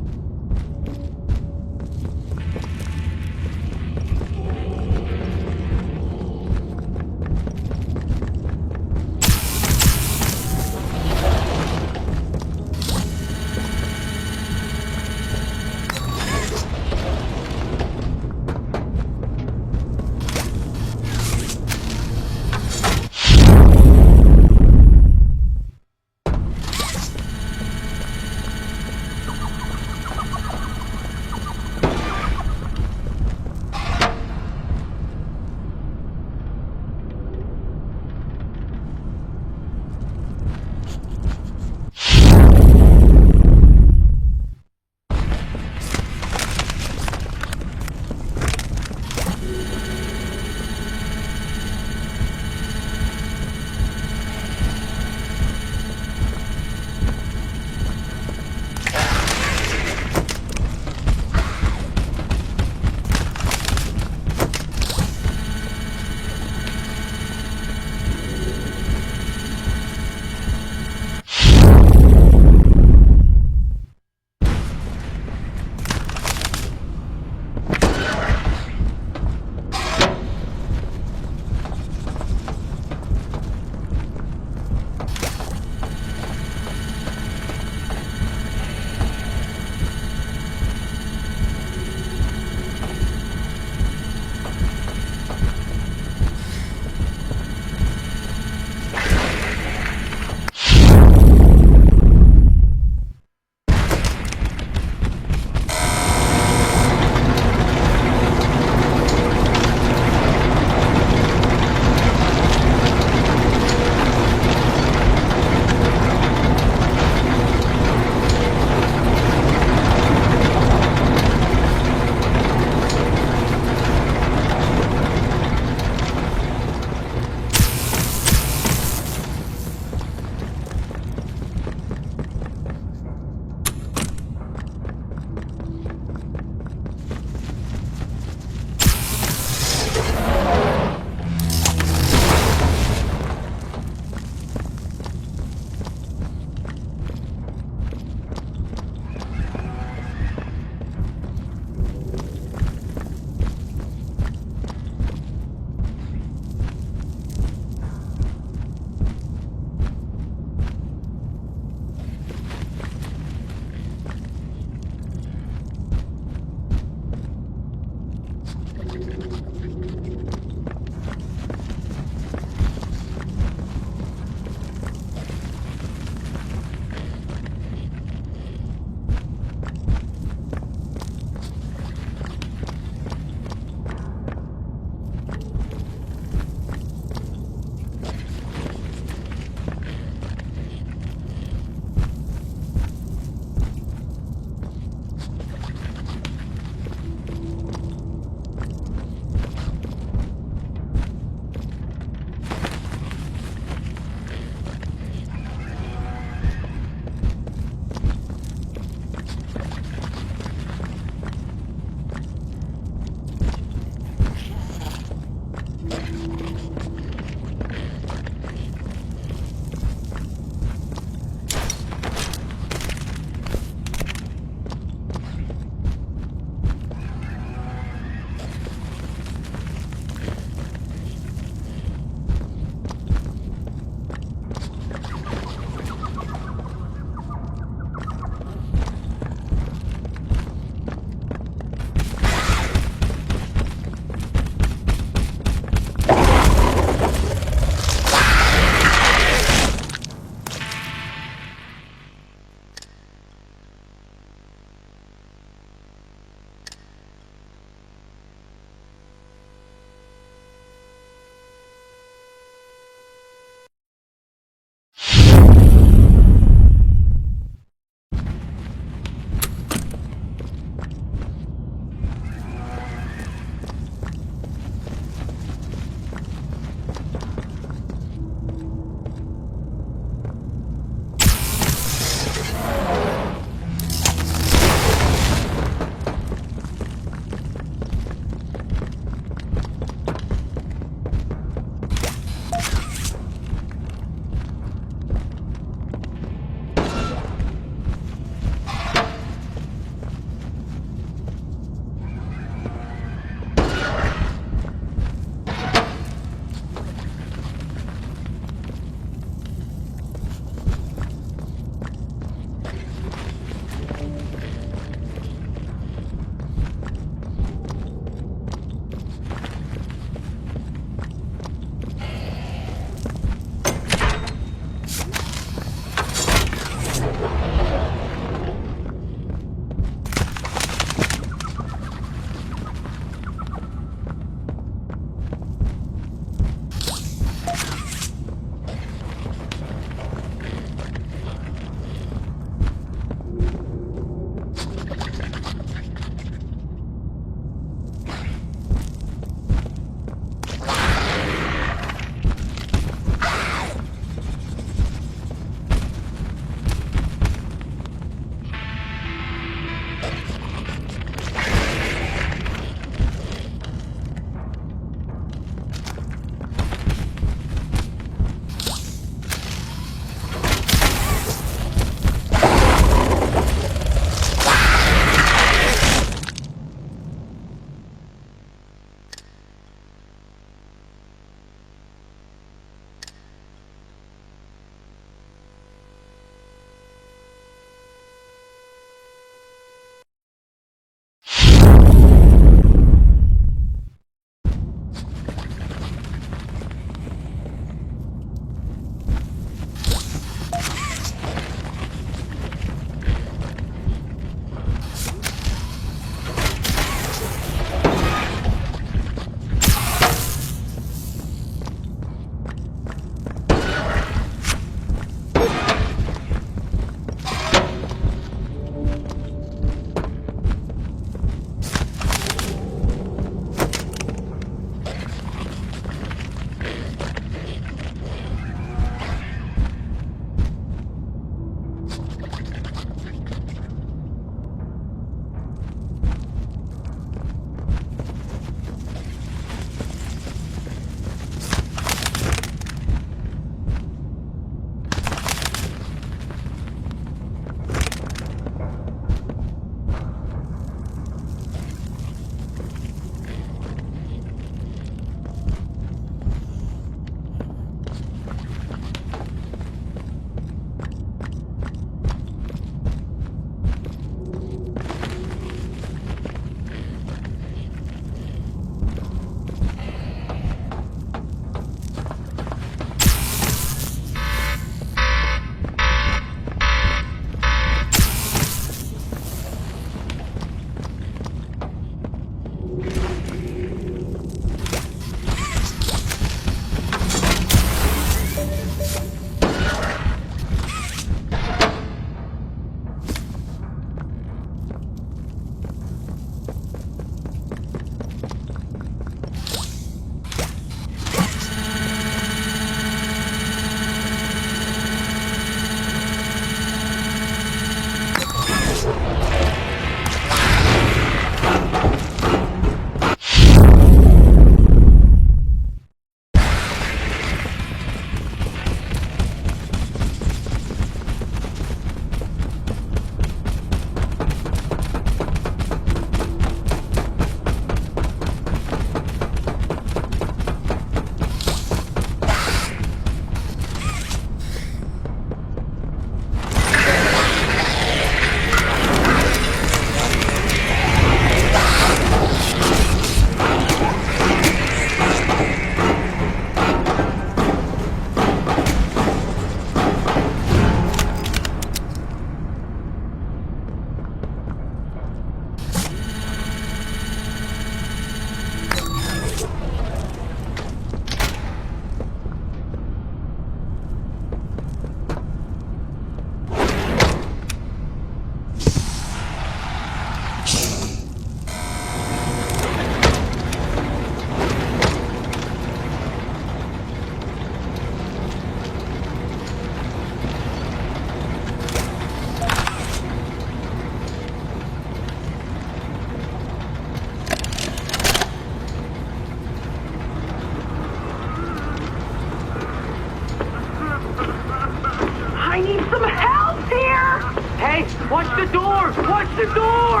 Watch the door! Watch the door!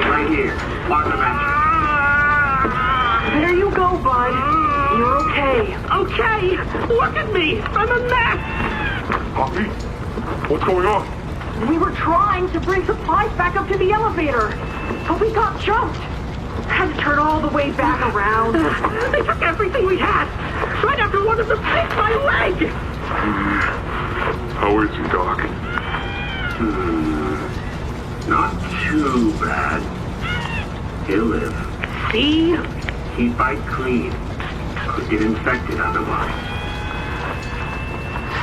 Right here. On the bench. There you go, bud. You're okay. Okay! Look at me! I'm a mess! Poppy? What's going on? We were trying to bring supplies back up to the elevator, but we got jumped. Had to turn all the way back around. They took everything we had. Right after one of them picked my leg! How is he, Doc? Not too bad. He'll live. See? He'd bite clean. Could get infected otherwise.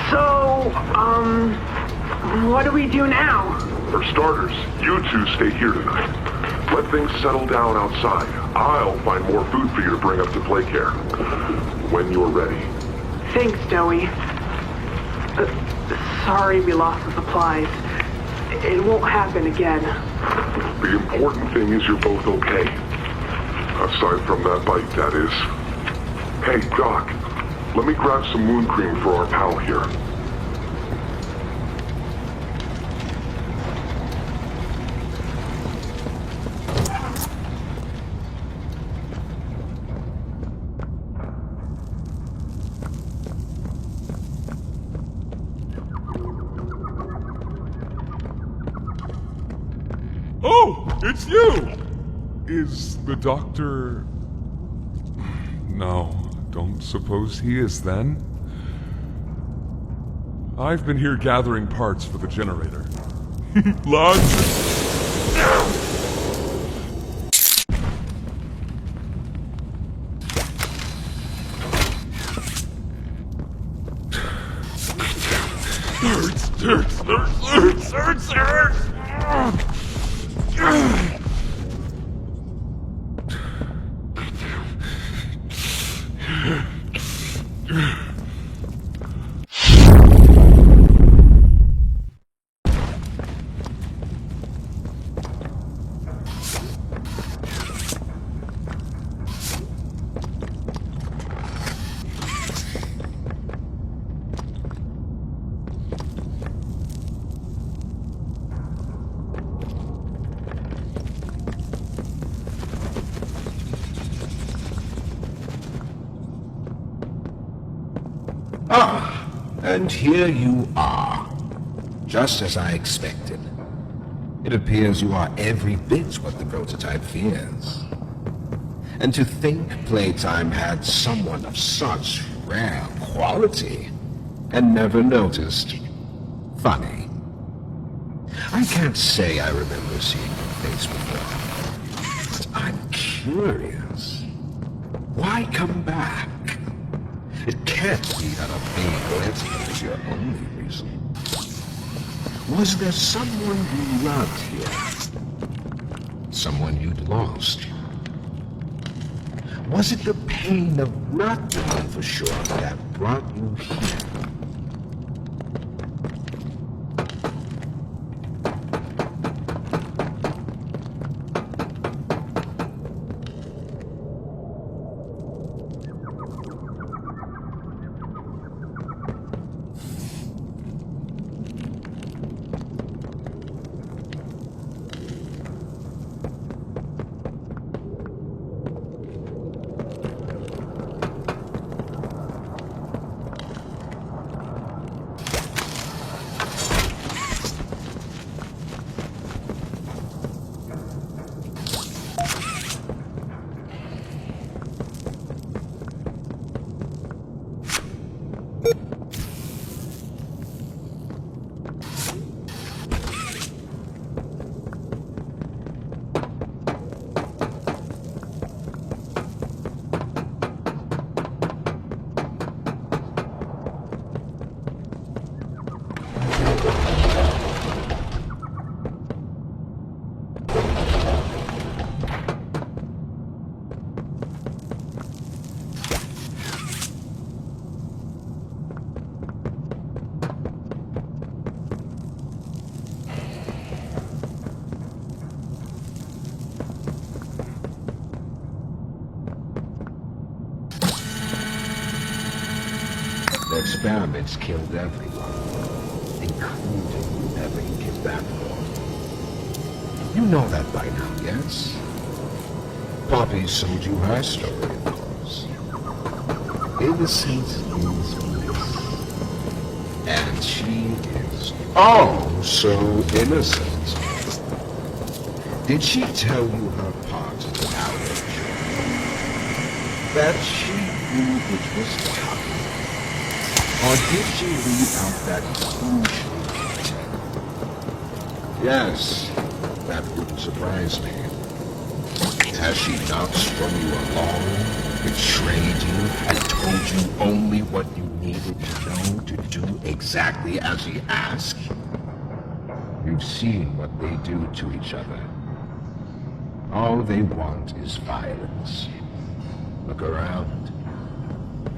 So, what do we do now? For starters, you two stay here tonight. Let things settle down outside. I'll find more food for you to bring up to play care. When you're ready. Thanks, Joey. Sorry we lost the supplies. It won't happen again. The important thing is you're both okay. Aside from that bite, that is. Hey, Doc, let me grab some wound cream for our pal here. Oh, it's you! Is the doctor... No, don't suppose he is then. I've been here gathering parts for the generator. Launch! Hurts! Ah, and here you are. Just as I expected. It appears you are every bit what the prototype fears. And to think Playtime had someone of such rare quality and never noticed. Funny. I can't say I remember seeing your face before, but I'm curious. Why come back? It can't be that a big letter is your only reason. Was there someone you loved here? Someone you'd lost? Was it the pain of not knowing for sure that brought you here? The experiments killed everyone, including whoever you came back for. You know that by now, yes? Poppy sold you her story, of course. Innocent is bliss. And she is oh so innocent. Did she tell you her part of the marriage? That she knew it was to happen? Or did she leave out that crucial detail? Yes, that wouldn't surprise me. Has she not strung you along, betrayed you, and told you only what you needed to know to do exactly as she asked? You've seen what they do to each other. All they want is violence. Look around.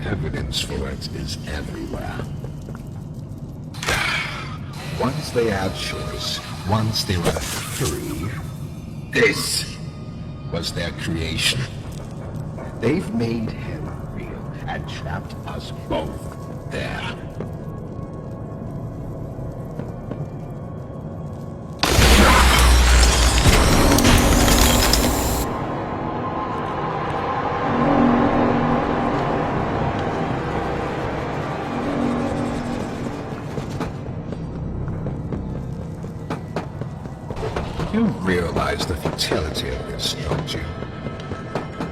Evidence for it is everywhere. Once they had choice, once they were free, this was their creation. They've made hell real and trapped us both there. You realize the futility of this, don't you?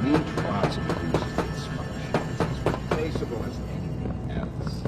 Me trying to use this function is as replaceable as anything else.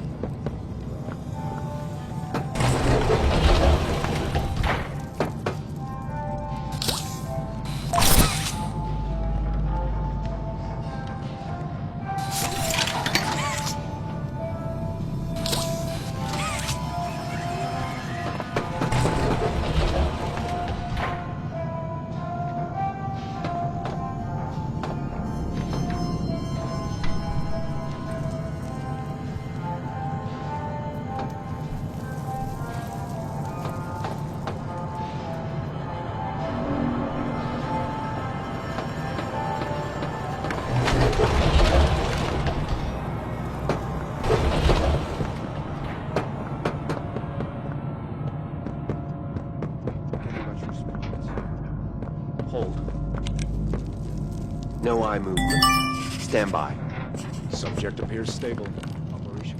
No eye movement. Stand by. Subject appears stable. Operation.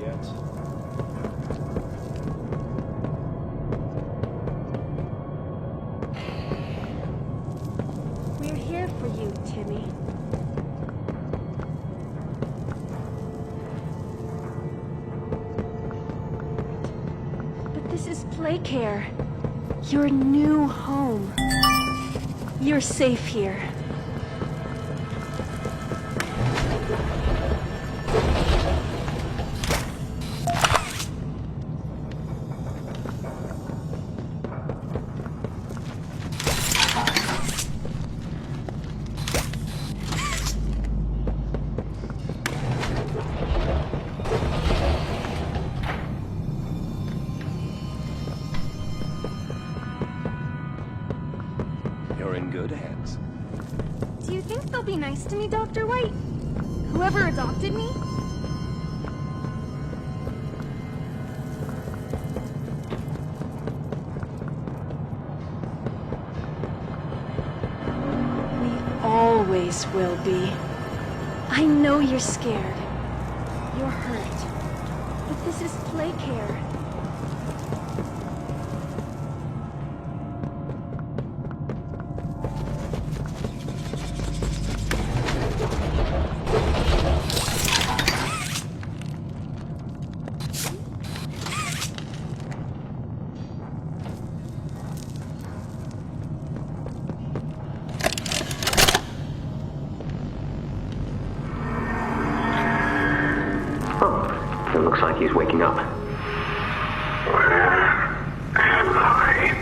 yet? We're here for you, Timmy. But this is Playcare. Your new home. You're safe here. You're in good hands. Do you think they'll be nice to me, Dr. White? Whoever adopted me? We always will be. I know you're scared. You're hurt. But this is Playcare. It looks like he's waking up. Where am I?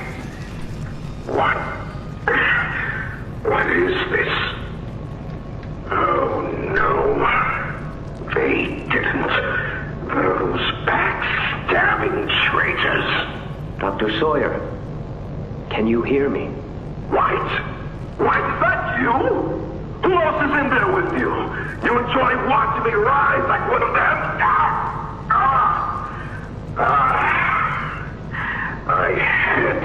What is this? Oh no. They didn't. Those backstabbing traitors. Dr. Sawyer, can you hear me? White? White, that you? Who else is in there with you? You enjoy watching me rise like one of them? My head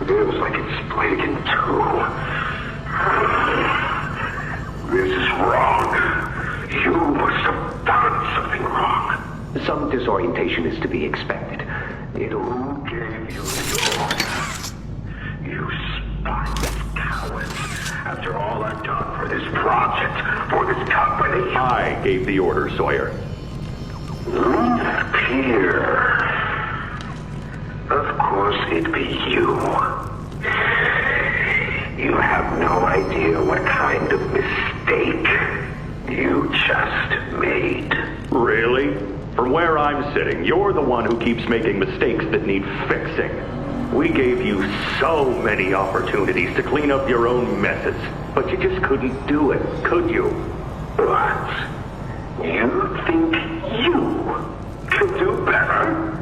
feels like it's split in two. This is wrong. You must have done something wrong. Some disorientation is to be expected. Who gave you the order? You spineless cowards. After all I've done for this project, for this company. I gave the order, Sawyer. Peer. Of course it'd be you. You have no idea what kind of mistake you just made. Really? From where I'm sitting, you're the one who keeps making mistakes that need fixing. We gave you so many opportunities to clean up your own messes, but you just couldn't do it, could you? What? You think you can do better?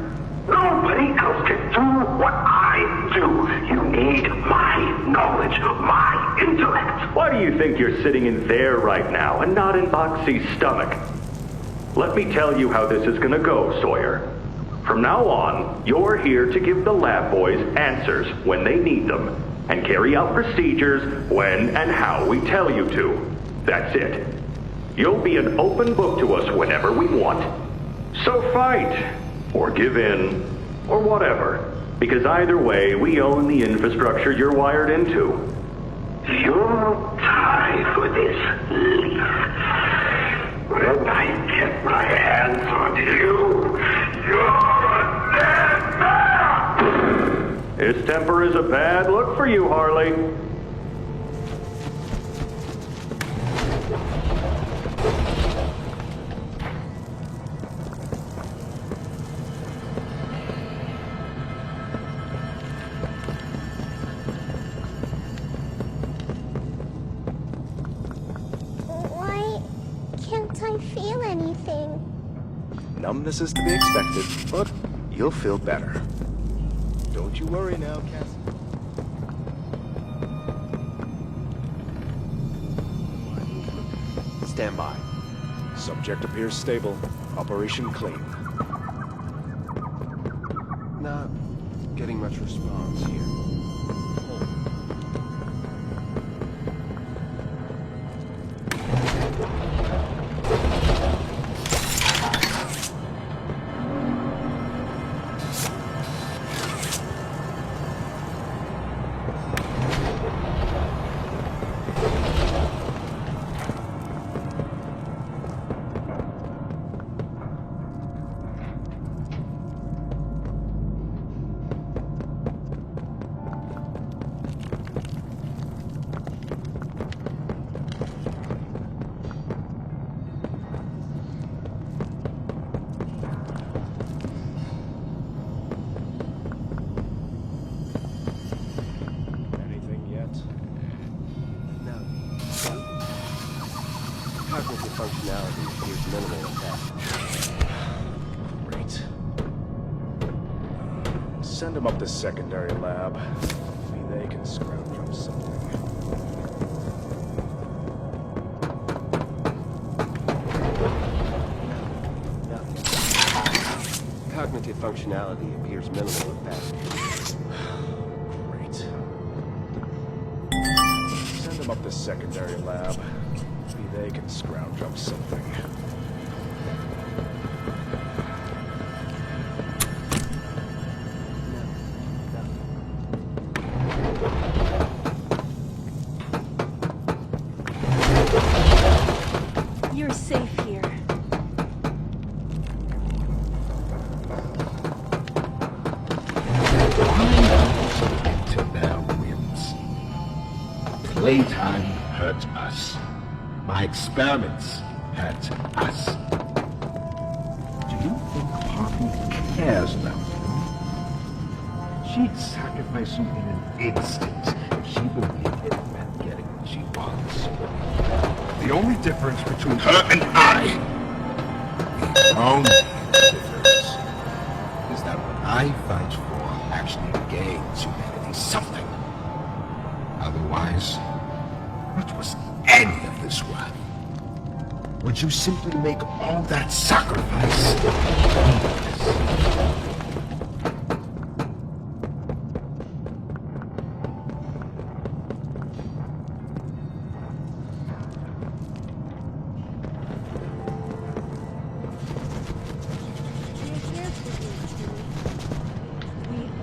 Nobody else can do what I do. You need my knowledge, my intellect. Why do you think you're sitting in there right now and not in Boxy's stomach? Let me tell you how this is gonna go, Sawyer. From now on, you're here to give the lab boys answers when they need them, and carry out procedures when and how we tell you to. That's it. You'll be an open book to us whenever we want. So fight, or give in, or whatever, because either way, we own the infrastructure you're wired into. You'll die for this, Leaf. When I get my hands on you, you're a dead man! His temper is a bad look for you, Harley. Why can't I feel anything? Numbness is to be expected, but you'll feel better. Don't you worry now, Cassie. Stand by. Subject appears stable. Operation clean. Not getting much response here. functionality appears minimal at best. Great. Send them up to secondary lab. Maybe they can scrounge up something. Cognitive functionality appears minimal at best. Great. Send them up to secondary lab. Maybe they can scrounge up something. You're safe here. To their whims. Playtime hurt us. My experiments hurt us. Do you think Poppy cares about you? She'd sacrifice you in an instant if she believed it meant getting what she wants. The only difference between her and I, the only difference, is that what I fight for actually gains humanity something. Otherwise, what was any of this worth? Would you simply make all that sacrifice meaningless?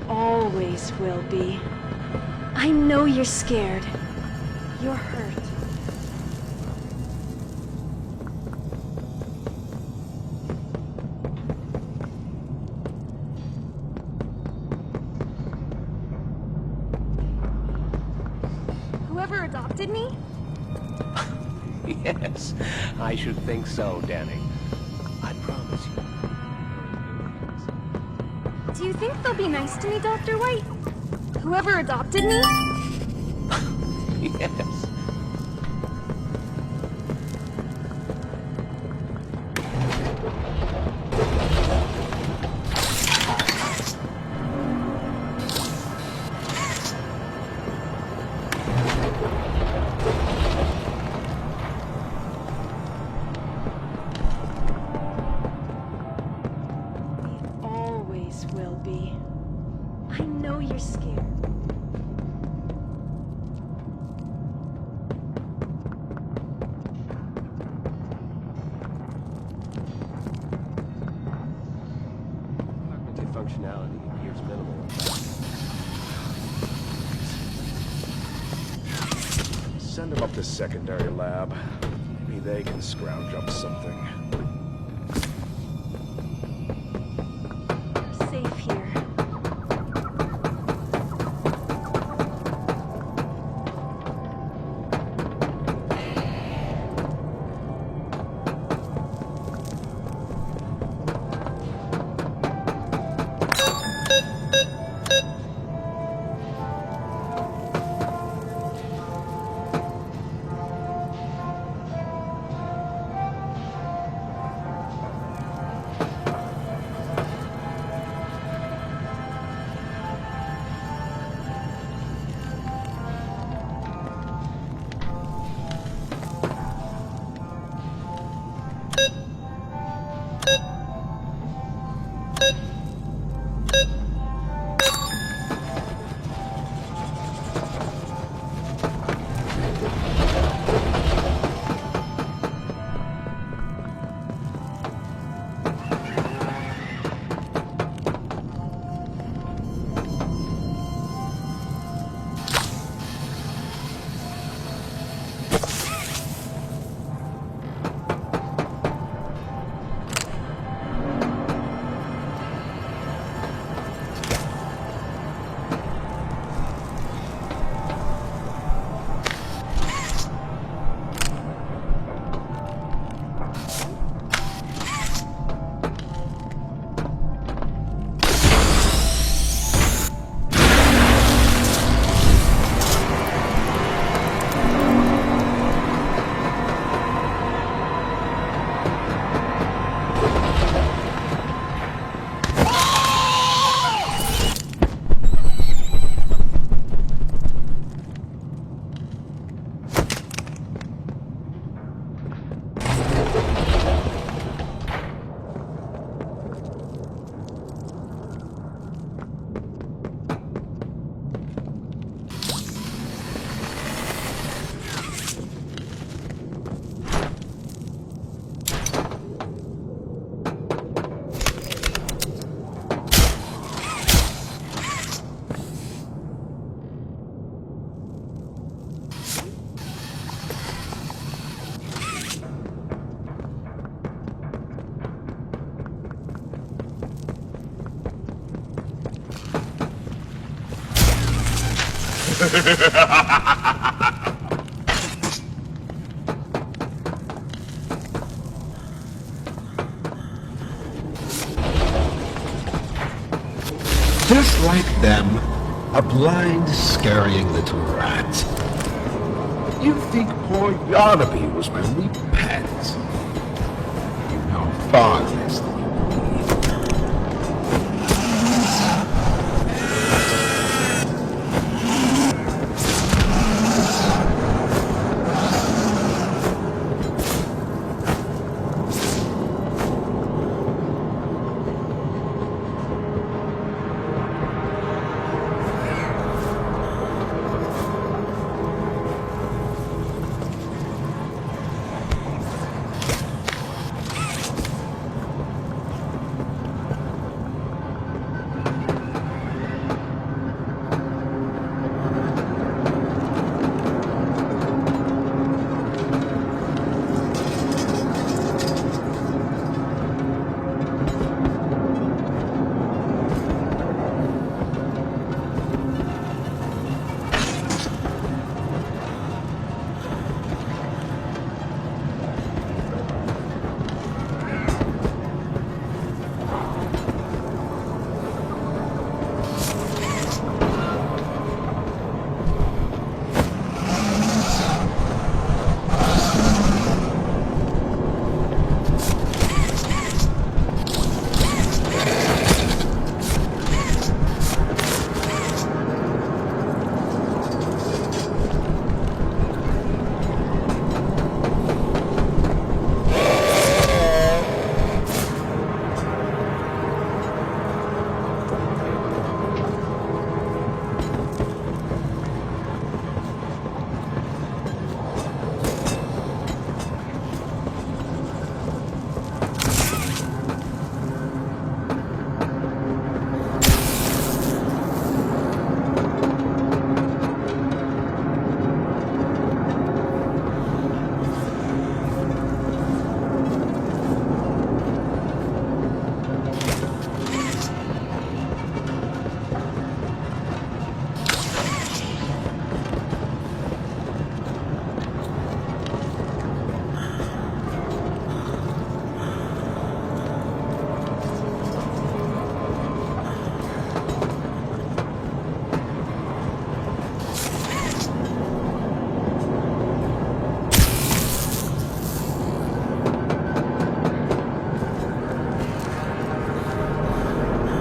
Always will be. I know you're scared. You're hurt. Whoever adopted me? Yes, I should think so, Danny. I promise you. Do you think they'll be nice to me, Dr. White? Whoever adopted me? Yes. Will be. I know you're scared. Cognitive functionality appears minimal. Send them up to secondary lab. Maybe they can scrounge up something. Safe here. Just like them, a blind, scurrying little rat. You think poor Yarnaby was my only pet? You know far less than you believe.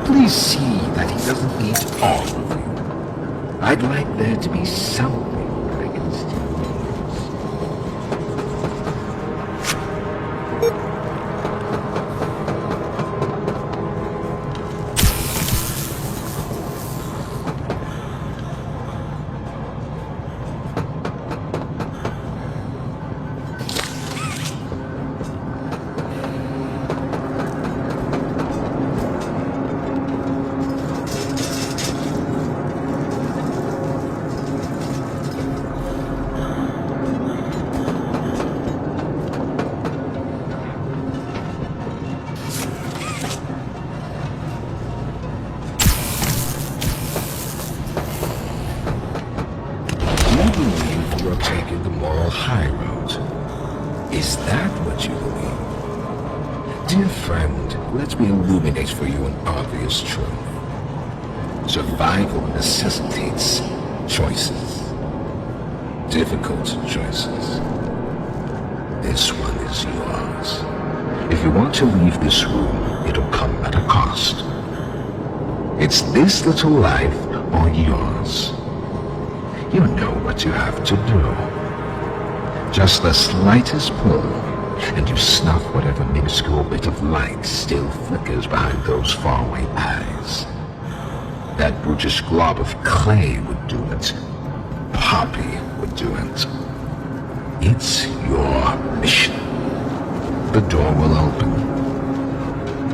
Please see that he doesn't eat all of you. I'd like there to be something that I can still taking the moral high road. Is that what you believe? Dear friend, let me illuminate for you an obvious truth. Survival necessitates choices. Difficult choices. This one is yours. If you want to leave this room, it'll come at a cost. It's this little life or yours. You know what you have to do. Just the slightest pull, and you snuff whatever minuscule bit of light still flickers behind those faraway eyes. That brutish glob of clay would do it. Poppy would do it. It's your mission. The door will open.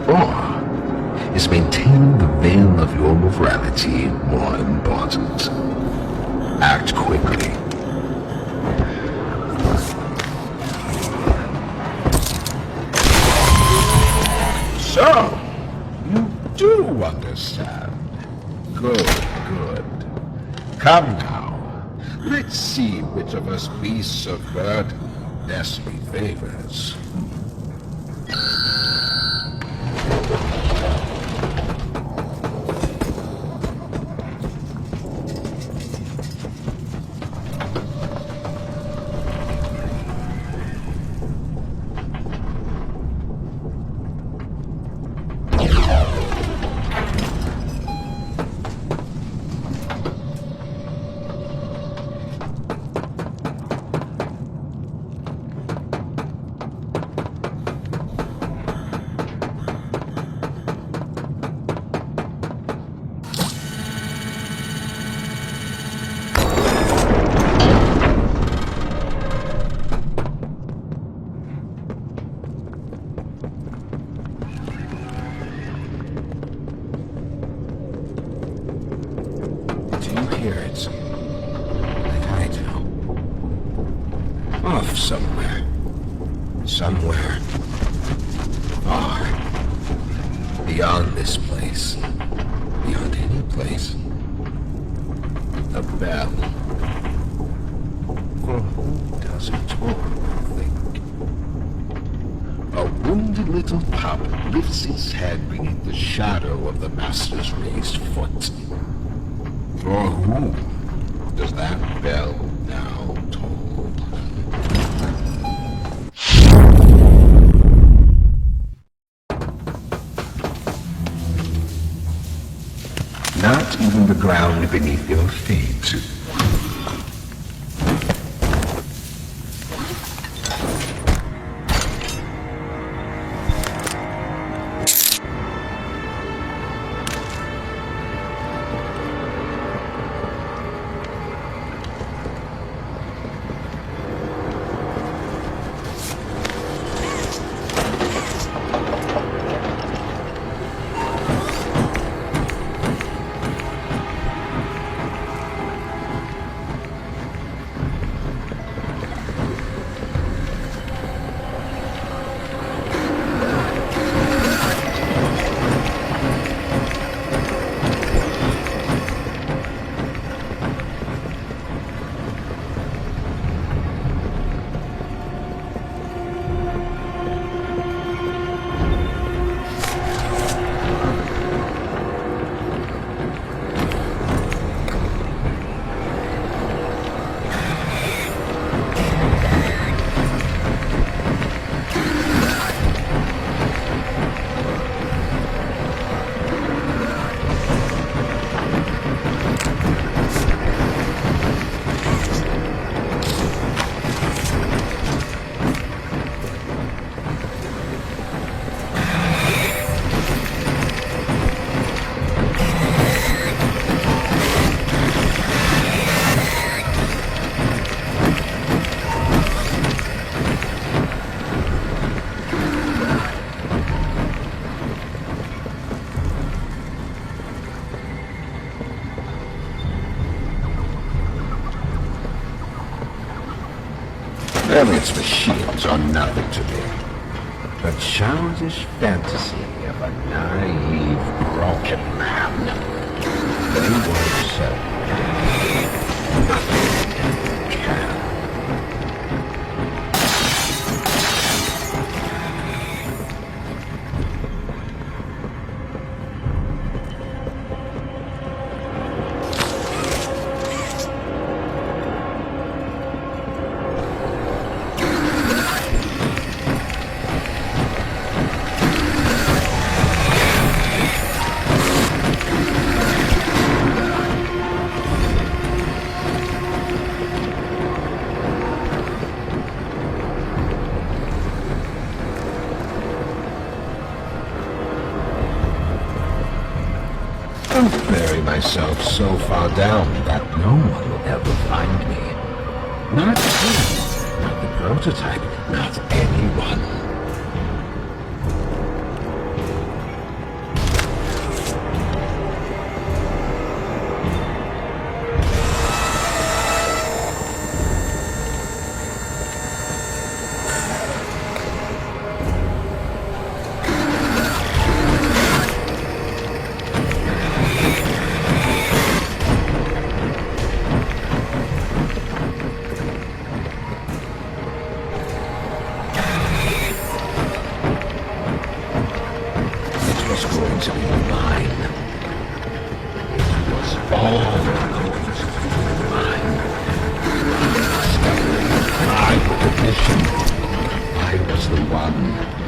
Or is maintaining the veil of your morality more important? Act quickly. So, you do understand. Good, good. Come now. Let's see which of us beasts of burden Destiny favors. Somewhere. Far. Beyond this place. Beyond any place. A bell. For who does it think? A wounded little pup lifts its head beneath the shadow of the master's raised foot. For whom does that bell now toll? Not even the ground beneath your feet. Well, its machines are nothing to me. The childish fantasy of a naive, broken man. They won't sell nothing can. Myself so far down that no one will ever find me. Not you, not the prototype, not anyone. was going to be mine. It was all going to be mine. My permission. I was the one.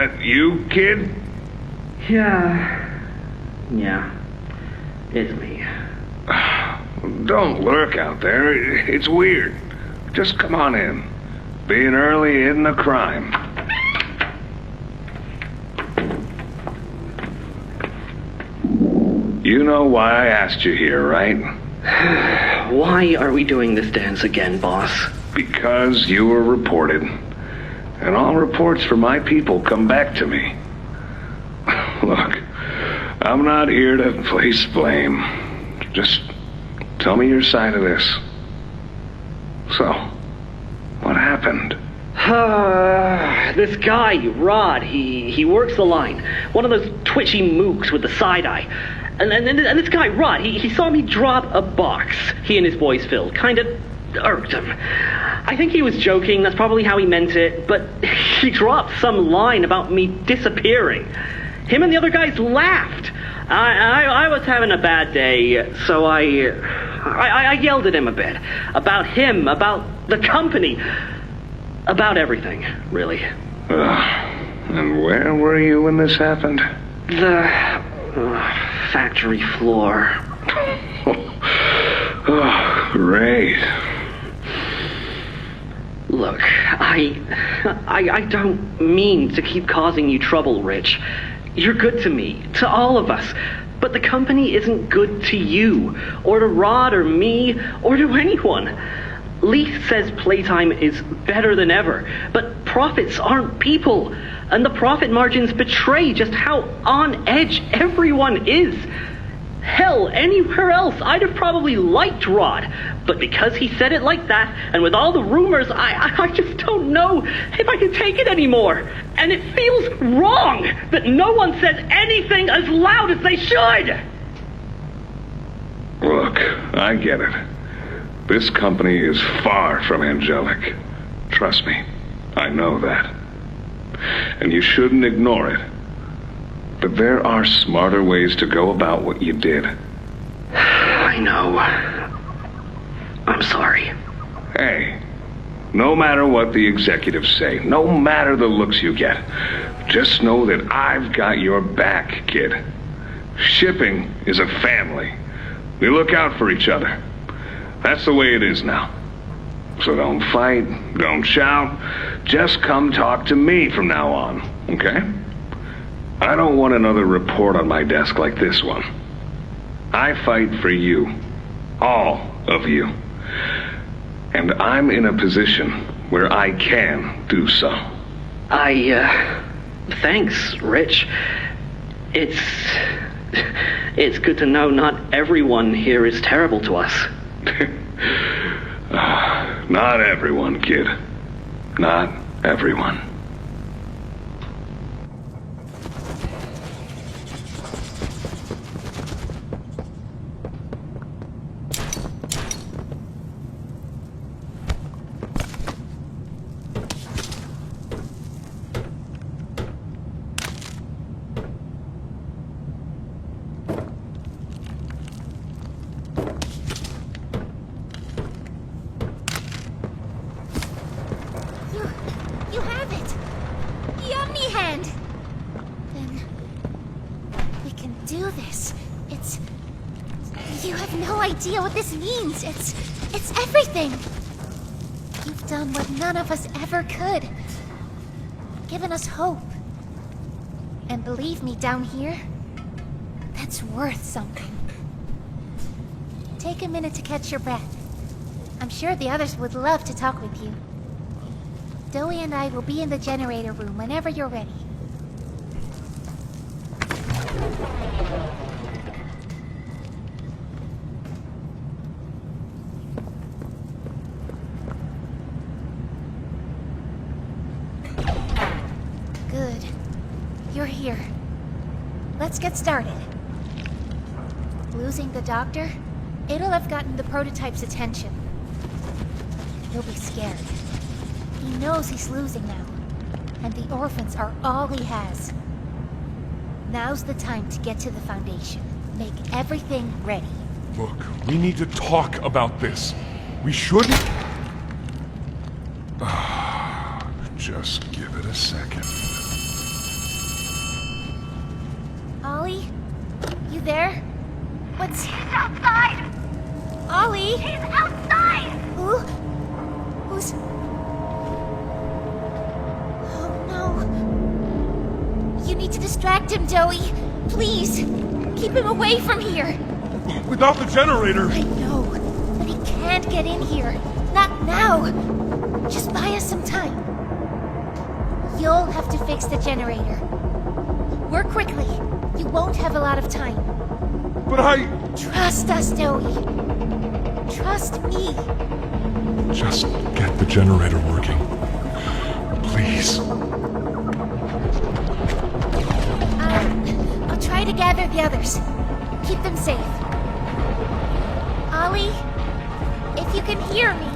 That you, kid? Yeah, it's me. Don't lurk out there. It's weird. Just come on in. Being early isn't a crime. You know why I asked you here, right? Why are we doing this dance again, boss? Because you were reported. And all reports from my people come back to me. Look, I'm not here to place blame. Just tell me your side of this. So, what happened? This guy, Rod, he works the line. One of those twitchy mooks with the side eye. And this guy, Rod, he saw me drop a box he and his boys filled. Kind of irked him. I think he was joking, that's probably how he meant it, but he dropped some line about me disappearing. Him and the other guys laughed. I was having a bad day, so I yelled at him a bit. About him, about the company, about everything, really. And where were you when this happened? The factory floor. Oh, great. Look, I don't mean to keep causing you trouble, Rich. You're good to me, to all of us. But the company isn't good to you, or to Rod, or me, or to anyone. Leith says Playtime is better than ever, but profits aren't people. And the profit margins betray just how on edge everyone is. Hell, anywhere else, I'd have probably liked Rod. But because he said it like that, and with all the rumors, I just don't know if I can take it anymore. And it feels wrong that no one says anything as loud as they should. Look, I get it. This company is far from angelic. Trust me, I know that. And you shouldn't ignore it. But there are smarter ways to go about what you did. I know. I'm sorry. Hey, no matter what the executives say, no matter the looks you get, just know that I've got your back, kid. Shipping is a family. We look out for each other. That's the way it is now. So don't fight, don't shout. Just come talk to me from now on, okay? I don't want another report on my desk like this one. I fight for you. All of you. And I'm in a position where I can do so. Thanks, Rich. It's good to know not everyone here is terrible to us. Not everyone, kid. Not everyone. You have it! Yummy hand! Then we can do this. You have no idea what this means. It's everything. You've done what none of us ever could. Given us hope. And believe me, down here, that's worth something. Take a minute to catch your breath. I'm sure the others would love to talk with you. Dowie and I will be in the generator room whenever you're ready. Good. You're here. Let's get started. Losing the doctor? It'll have gotten the prototype's attention. He'll be scared. He knows he's losing now, and the orphans are all he has. Now's the time to get to the Foundation. Make everything ready. Look, we need to talk about this. We shouldn't... Just give it a second. Ollie? You there? What's... He's outside! Ollie? He's outside! Who's... Oh no. You need to distract him, Joey. Please. Keep him away from here. Without the generator! I know, but he can't get in here. Not now. Just buy us some time. You'll have to fix the generator. Work quickly. You won't have a lot of time. But I... Trust us, Joey. Trust me. Just get the generator working. Please. I'll try to gather the others. Keep them safe. Ollie, if you can hear me,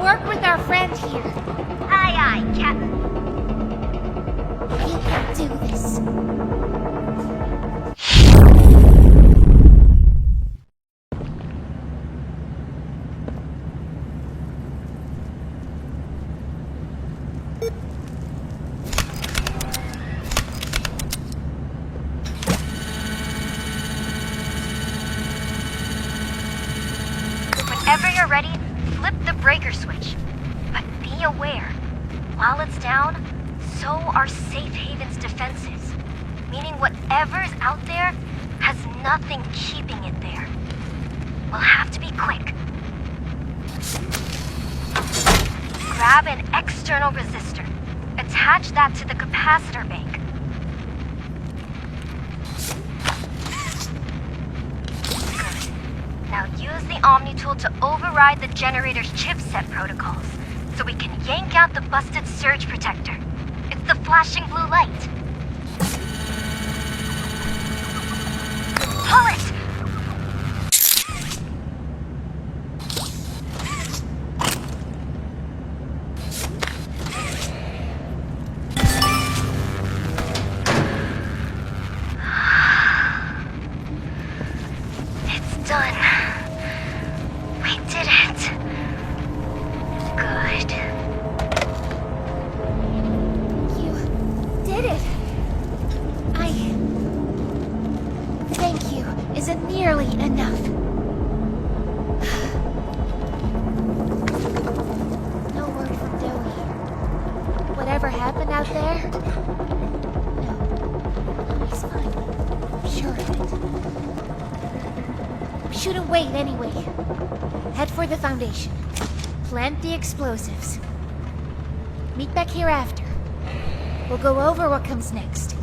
work with our friend here. Aye, aye, Captain. You can do this. Whenever you're ready, flip the breaker switch. But be aware, while it's down, so are Safe Haven's defenses. Meaning whatever's out there has nothing keeping it there. We'll have to be quick. Grab an external resistor. Attach that to the capacitor bank. Good. Now use the Omni tool to override the generator's chipset protocols, so we can yank out the busted surge protector. It's the flashing blue light. Pull it! It's done. We did it. Good. Did it! Thank you isn't nearly enough. No word from Joey. Whatever happened out there? No. He's fine. I'm sure of it. Shouldn't wait anyway. Head for the Foundation. Plant the explosives. Meet back here after. We'll go over what comes next.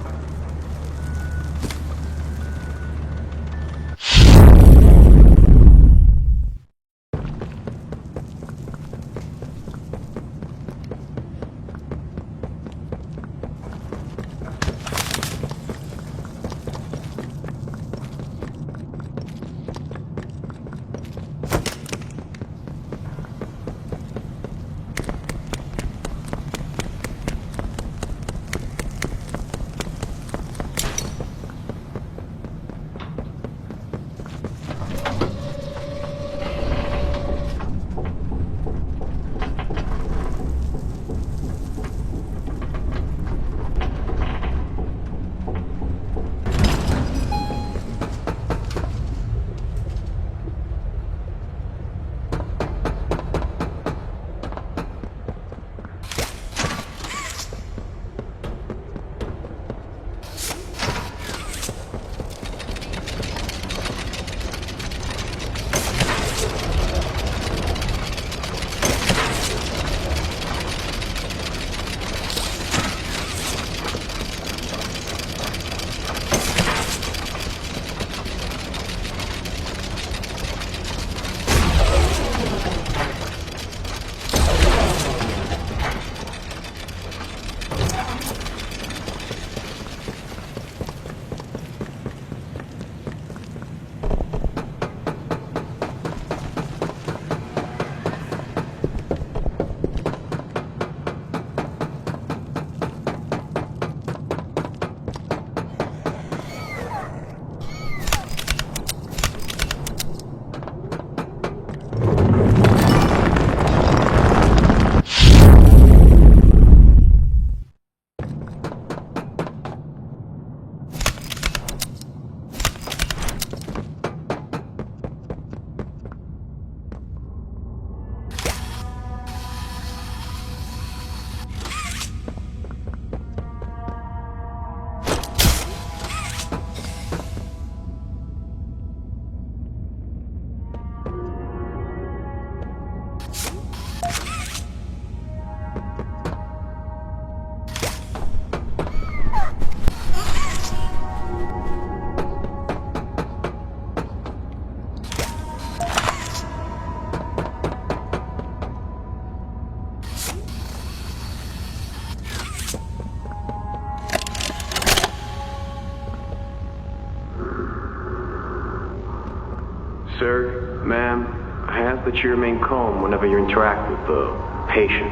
Sir, ma'am, I ask that you remain calm whenever you interact with the patient.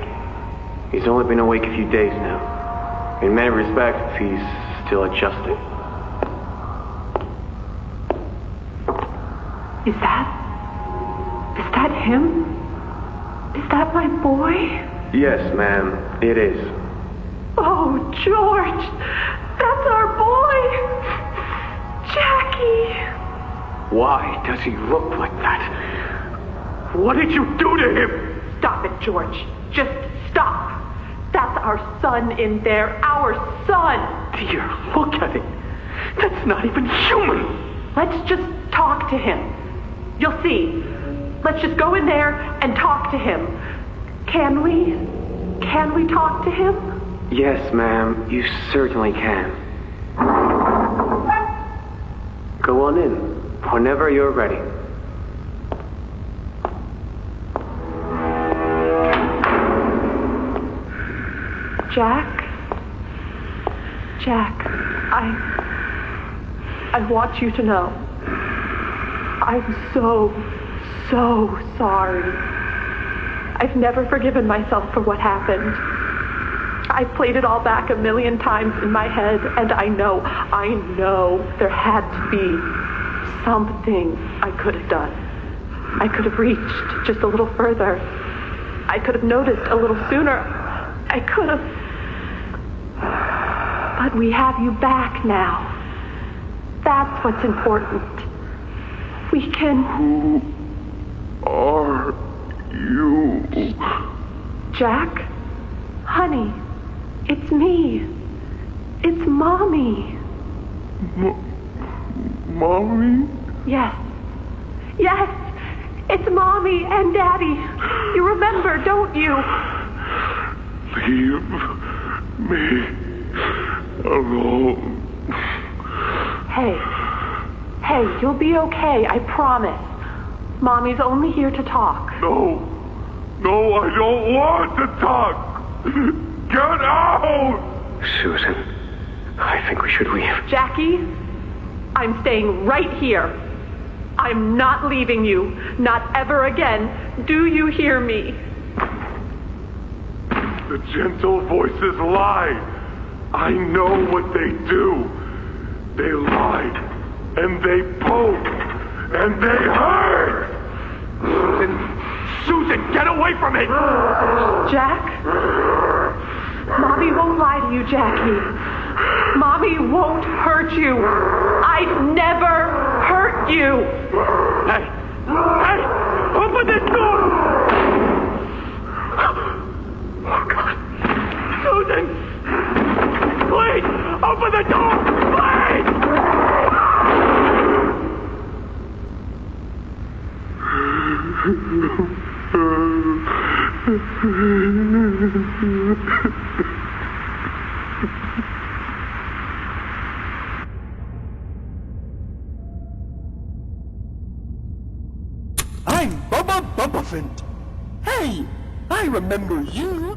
He's only been awake a few days now. In many respects, he's still adjusting. Is that him? Is that my boy? Yes, ma'am, it is. Oh, George! That's our boy! Jackie! Why does he look like that? What did you do to him? Stop it, George. Just stop. That's our son in there. Our son! Dear, look at it. That's not even human. Let's just talk to him. You'll see. Let's just go in there and talk to him. Can we? Can we talk to him? Yes, ma'am, you certainly can. Go on in, whenever you're ready. Jack, I want you to know, I'm so sorry. I've never forgiven myself for what happened. I've played it all back 1,000,000 times in my head, and I know there had to be something I could have done. I could have reached just a little further. I could have noticed a little sooner. I could have... But we have you back now. That's what's important. We can... Who are you? Jack? Honey, it's me. It's Mommy. Mommy? Yes. Yes! It's Mommy and Daddy. You remember, don't you? Leave me alone. Hey, you'll be okay, I promise. Mommy's only here to talk. No, I don't want to talk. Get out! Susan, I think we should leave. Jackie, I'm staying right here. I'm not leaving you. Not ever again. Do you hear me? The gentle voices lie. I know what they do. They lie, and they poke, and they hurt. Susan, get away from me! Jack? Mommy won't lie to you, Jackie. Mommy won't hurt you. I'd never hurt you. Hey! Open this door! Oh, God. Susan! Please! Open the door! Please! I'm Bubba Bubbaphant. Hey, I remember you.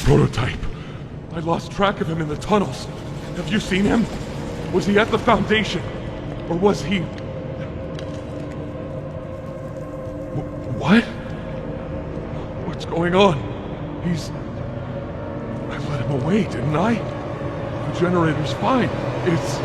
prototype. I lost track of him in the tunnels. Have you seen him? Was he at the Foundation? Or was he... What? What's going on? He's... I let him away, didn't I? The generator's fine. It's...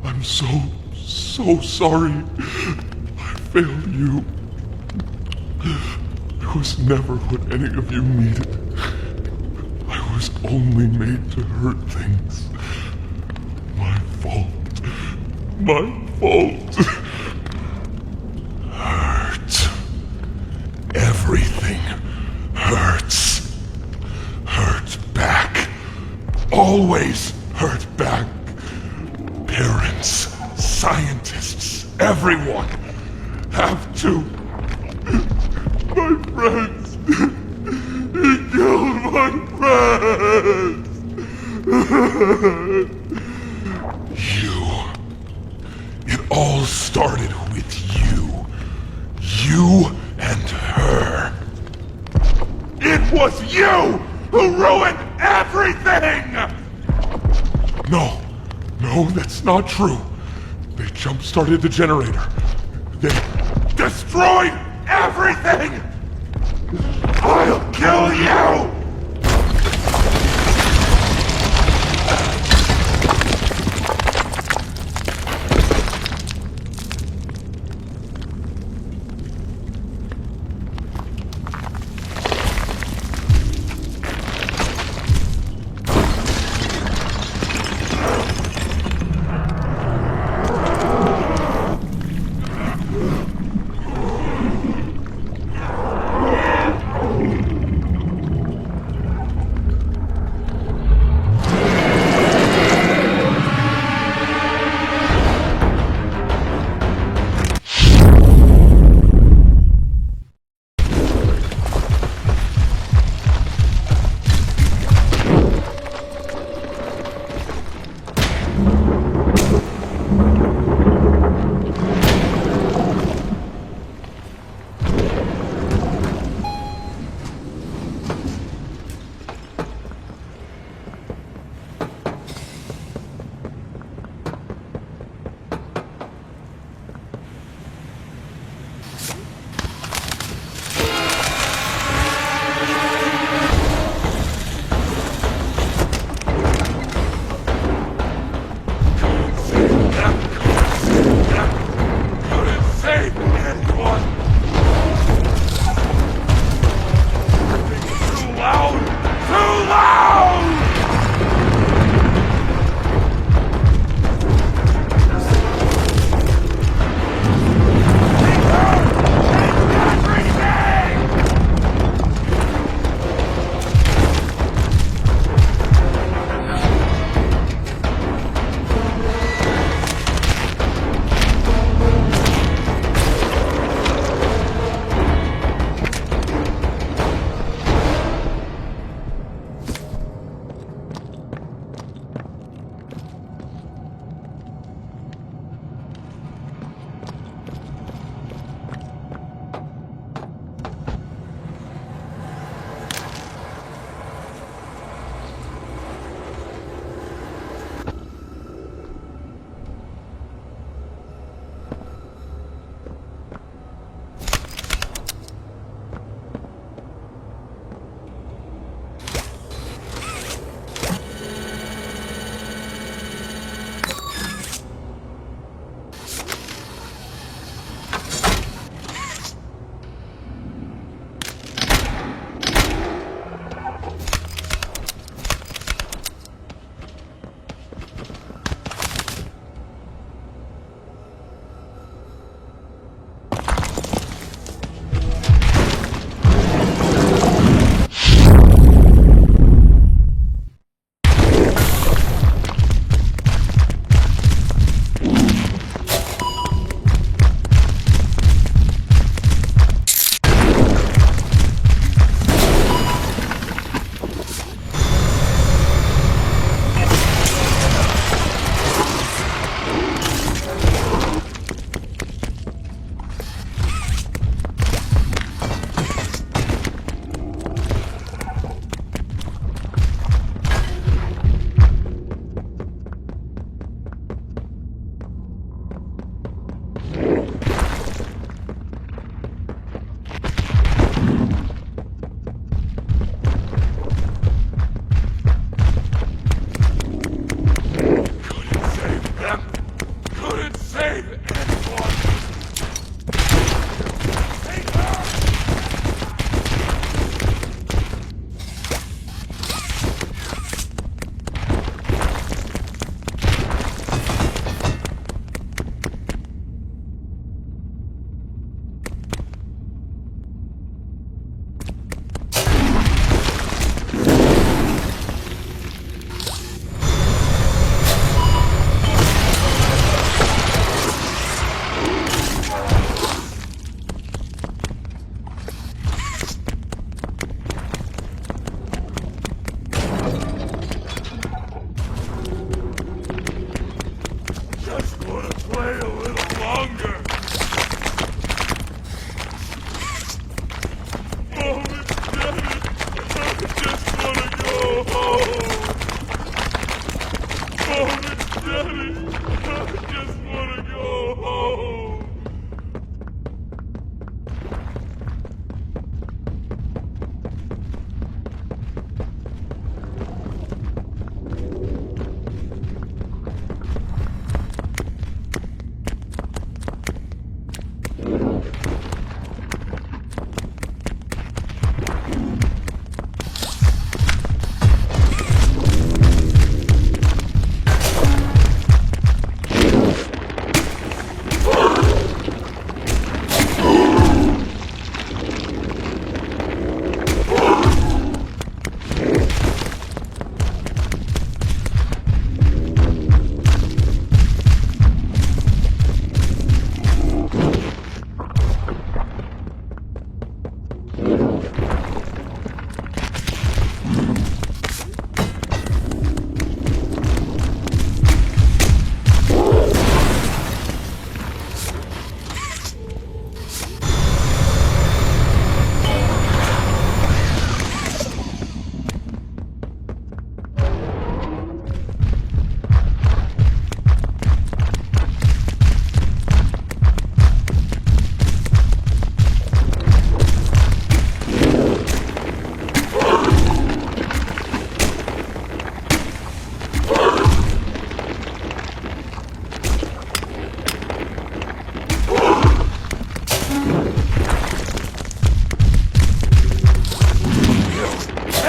I'm so sorry. I failed you. I was never what any of you needed. I was only made to hurt things. My fault. My fault. Hurt. Everything hurts. Hurt back. Always hurt back. Parents, scientists, everyone have to. My friends. He killed my friends. You. It all started with you. You and her. It was you who ruined everything! No, that's not true. They jump-started the generator. They destroyed everything! I'll kill you!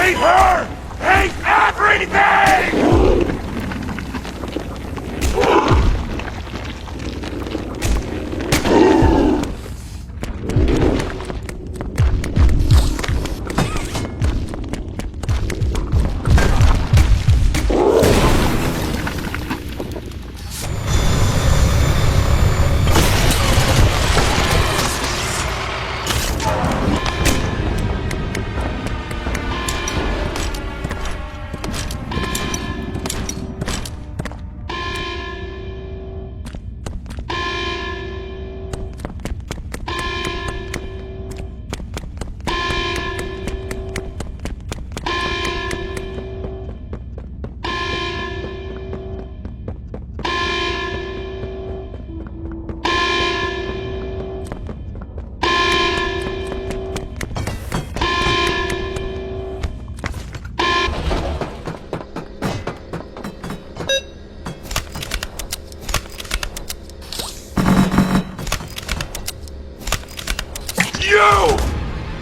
hate her! Hate everything!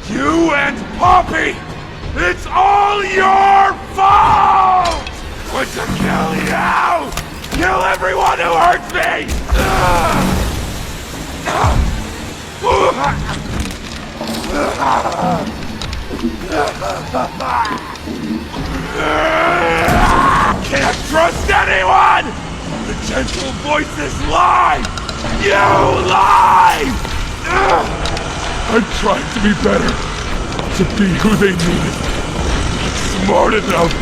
You and Poppy! It's all your fault! Want to kill you! Kill everyone who hurts me! Can't trust anyone! The gentle voices lie! You lie! I'm trying to be better, to be who they needed. Not smart enough,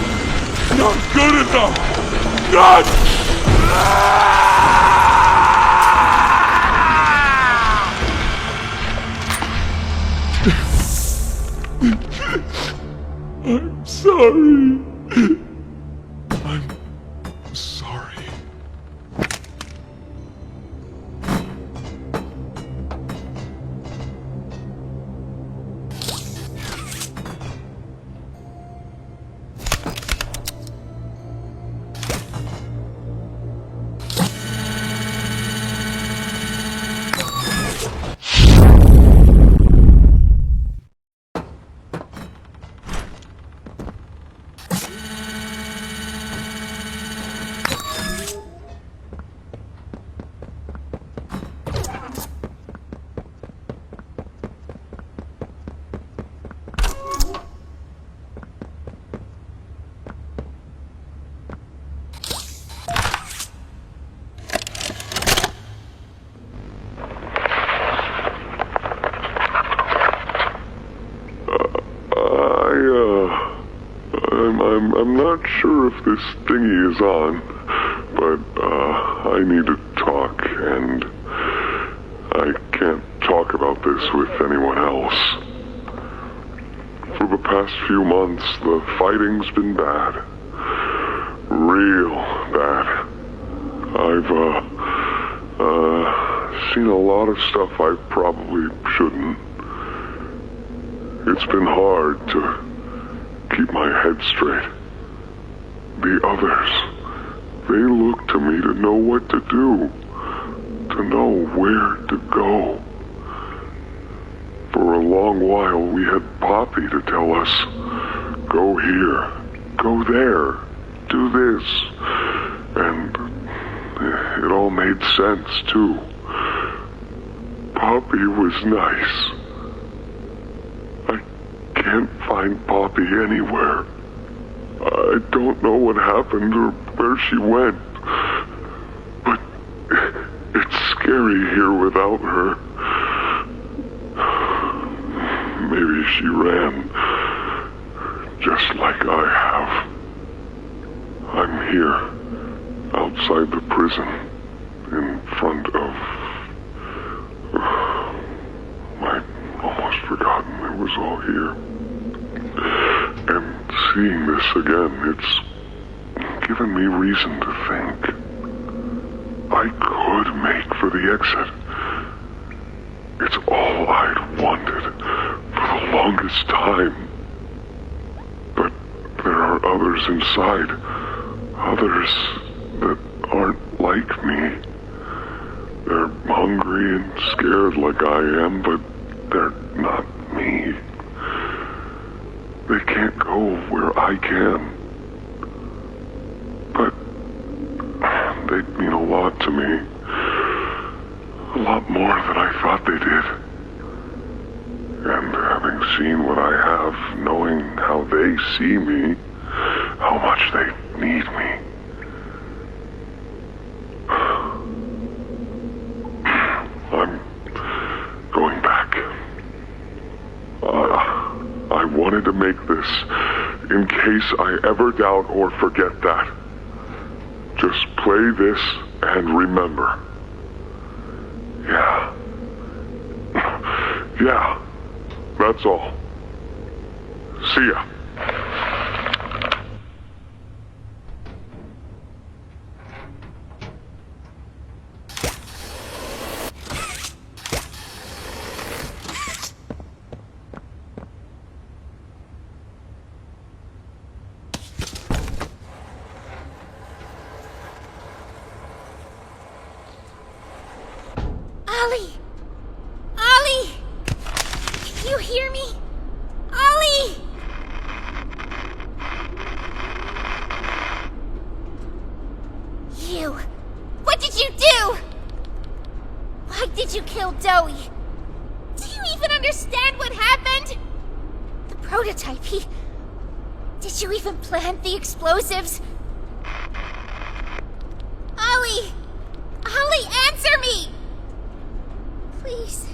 not good enough, not... I'm sorry. I'm sorry. I'm not sure if this thingy is on, but I need to talk, and I can't talk about this with anyone else. For the past few months, the fighting's been bad. Real bad. I've seen a lot of stuff I probably shouldn't. It's been hard to keep my head straight. The others, they look to me to know what to do, to know where to go. For a long while, we had Poppy to tell us, go here, go there, do this. And it all made sense, too. Poppy was nice. I can't find Poppy anywhere. I don't know what happened or where she went. But it's scary here without her. Maybe she ran, just like I have. I'm here, outside the prison, in front of... I'd almost forgotten it was all here. And seeing this again, it's given me reason to think. I could make for the exit. It's all I'd wanted for the longest time. But there are others inside. Others that aren't like me. They're hungry and scared like I am, but they're not me. They can't go where I can. But they mean a lot to me. A lot more than I thought they did. And having seen what I have, knowing how they see me, how much they need me. I'm going back. I wanted to make this in case I ever doubt or forget that. Just play this and remember. Yeah. Yeah. That's all. See ya. Ollie! Ollie! Can you hear me? Ollie! You! What did you do? Why did you kill Dowie? Do you even understand what happened? The prototype, Did you even plant the explosives? Ollie! Ollie, answer me! Please.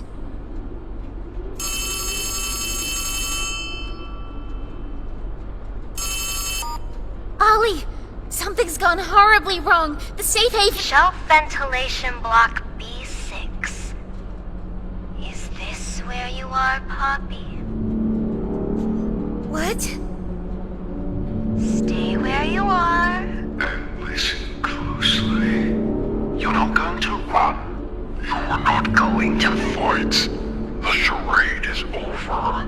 Ollie! Something's gone horribly wrong. The safe haven... Shelf ventilation block B6. Is this where you are, Poppy? What? Stay where you are. And listen closely. You're not going to run. You're not going to fight. The charade is over.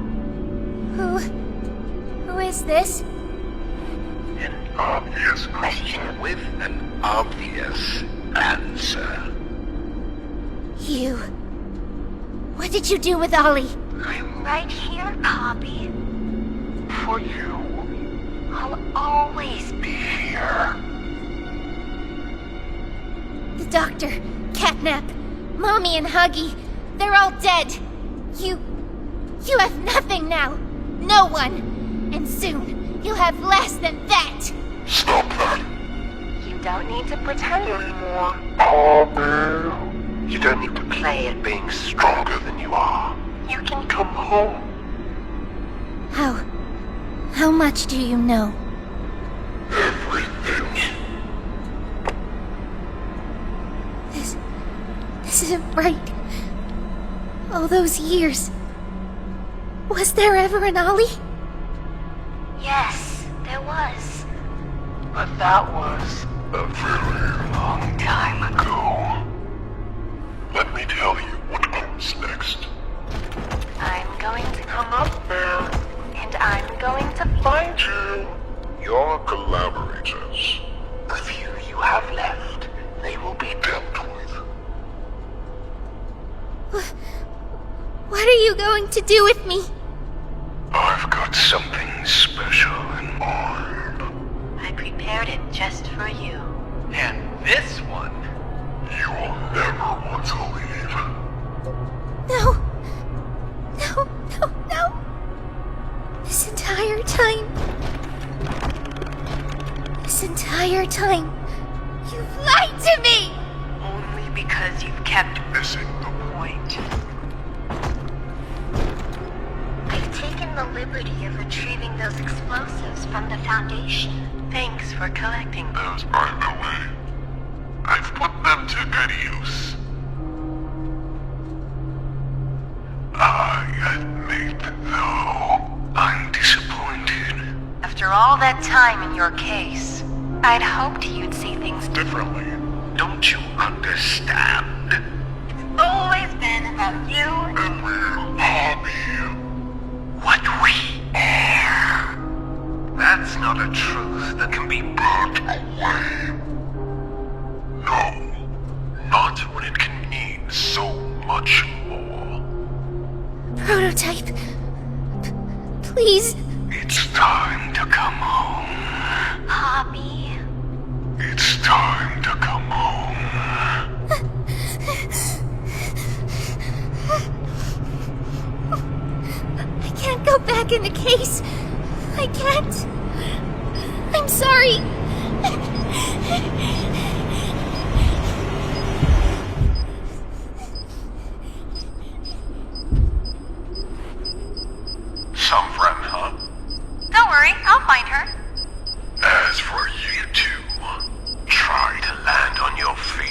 Who is this? An obvious question with an obvious answer. You. What did you do with Ollie? I'm right here, Poppy. For you. I'll always be here. The doctor, Catnap, Mommy and Huggy, they're all dead. You have nothing now. No one. And soon, you'll have less than that. Stop that. You don't need to pretend anymore. Poppy. You don't need to play at being stronger than you are. You can come home. How much do you know? Everything. This isn't right. All those years. Was there ever an Ollie? Yes, there was. But that was a very long time ago. Let me tell you what comes next. I'm going to come up there. And I'm going to find you. Your collaborators. The few you have left, they will be dealt with. What are you going to do with me? I've got something special in mind. I prepared it just for you. And this one, you'll never want to leave. No. This entire time, you've lied to me! Only because you've kept missing the point. I've taken the liberty of retrieving those explosives from the Foundation. Thanks for collecting them. Those, by the way, I've put them to good use. I admit, though, I'm disappointed. After all that time in your case, I'd hoped you'd see things differently. Don't you understand? It's always been about you and me, Poppy. What we are. That's not a truth that can be burnt away. No, not when it can mean so much more. Prototype. Please. It's It's time to come home. Poppy. It's time to come home. I can't go back in the case. I can't. I'm sorry. Some friend, huh? Don't worry, I'll find her. As for you two, try to land on your feet.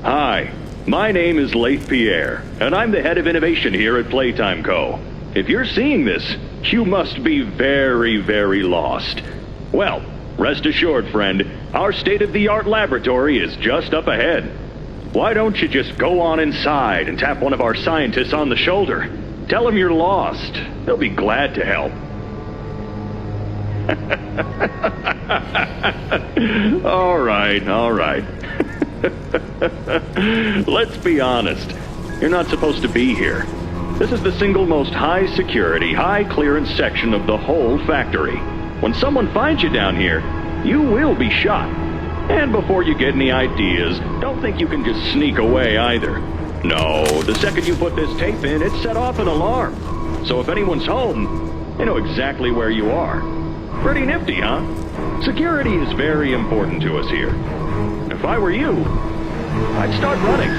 Hi, my name is Leif Pierre, and I'm the head of innovation here at Playtime Co. If you're seeing this, you must be very, very lost. Well, rest assured, friend, our state-of-the-art laboratory is just up ahead. Why don't you just go on inside and tap one of our scientists on the shoulder? Tell them you're lost. They'll be glad to help. All right. Let's be honest. You're not supposed to be here. This is the single most high security, high clearance section of the whole factory. When someone finds you down here, you will be shot. And before you get any ideas, don't think you can just sneak away either. No, the second you put this tape in, it set off an alarm. So if anyone's home, they know exactly where you are. Pretty nifty, huh? Security is very important to us here. If I were you, I'd start running.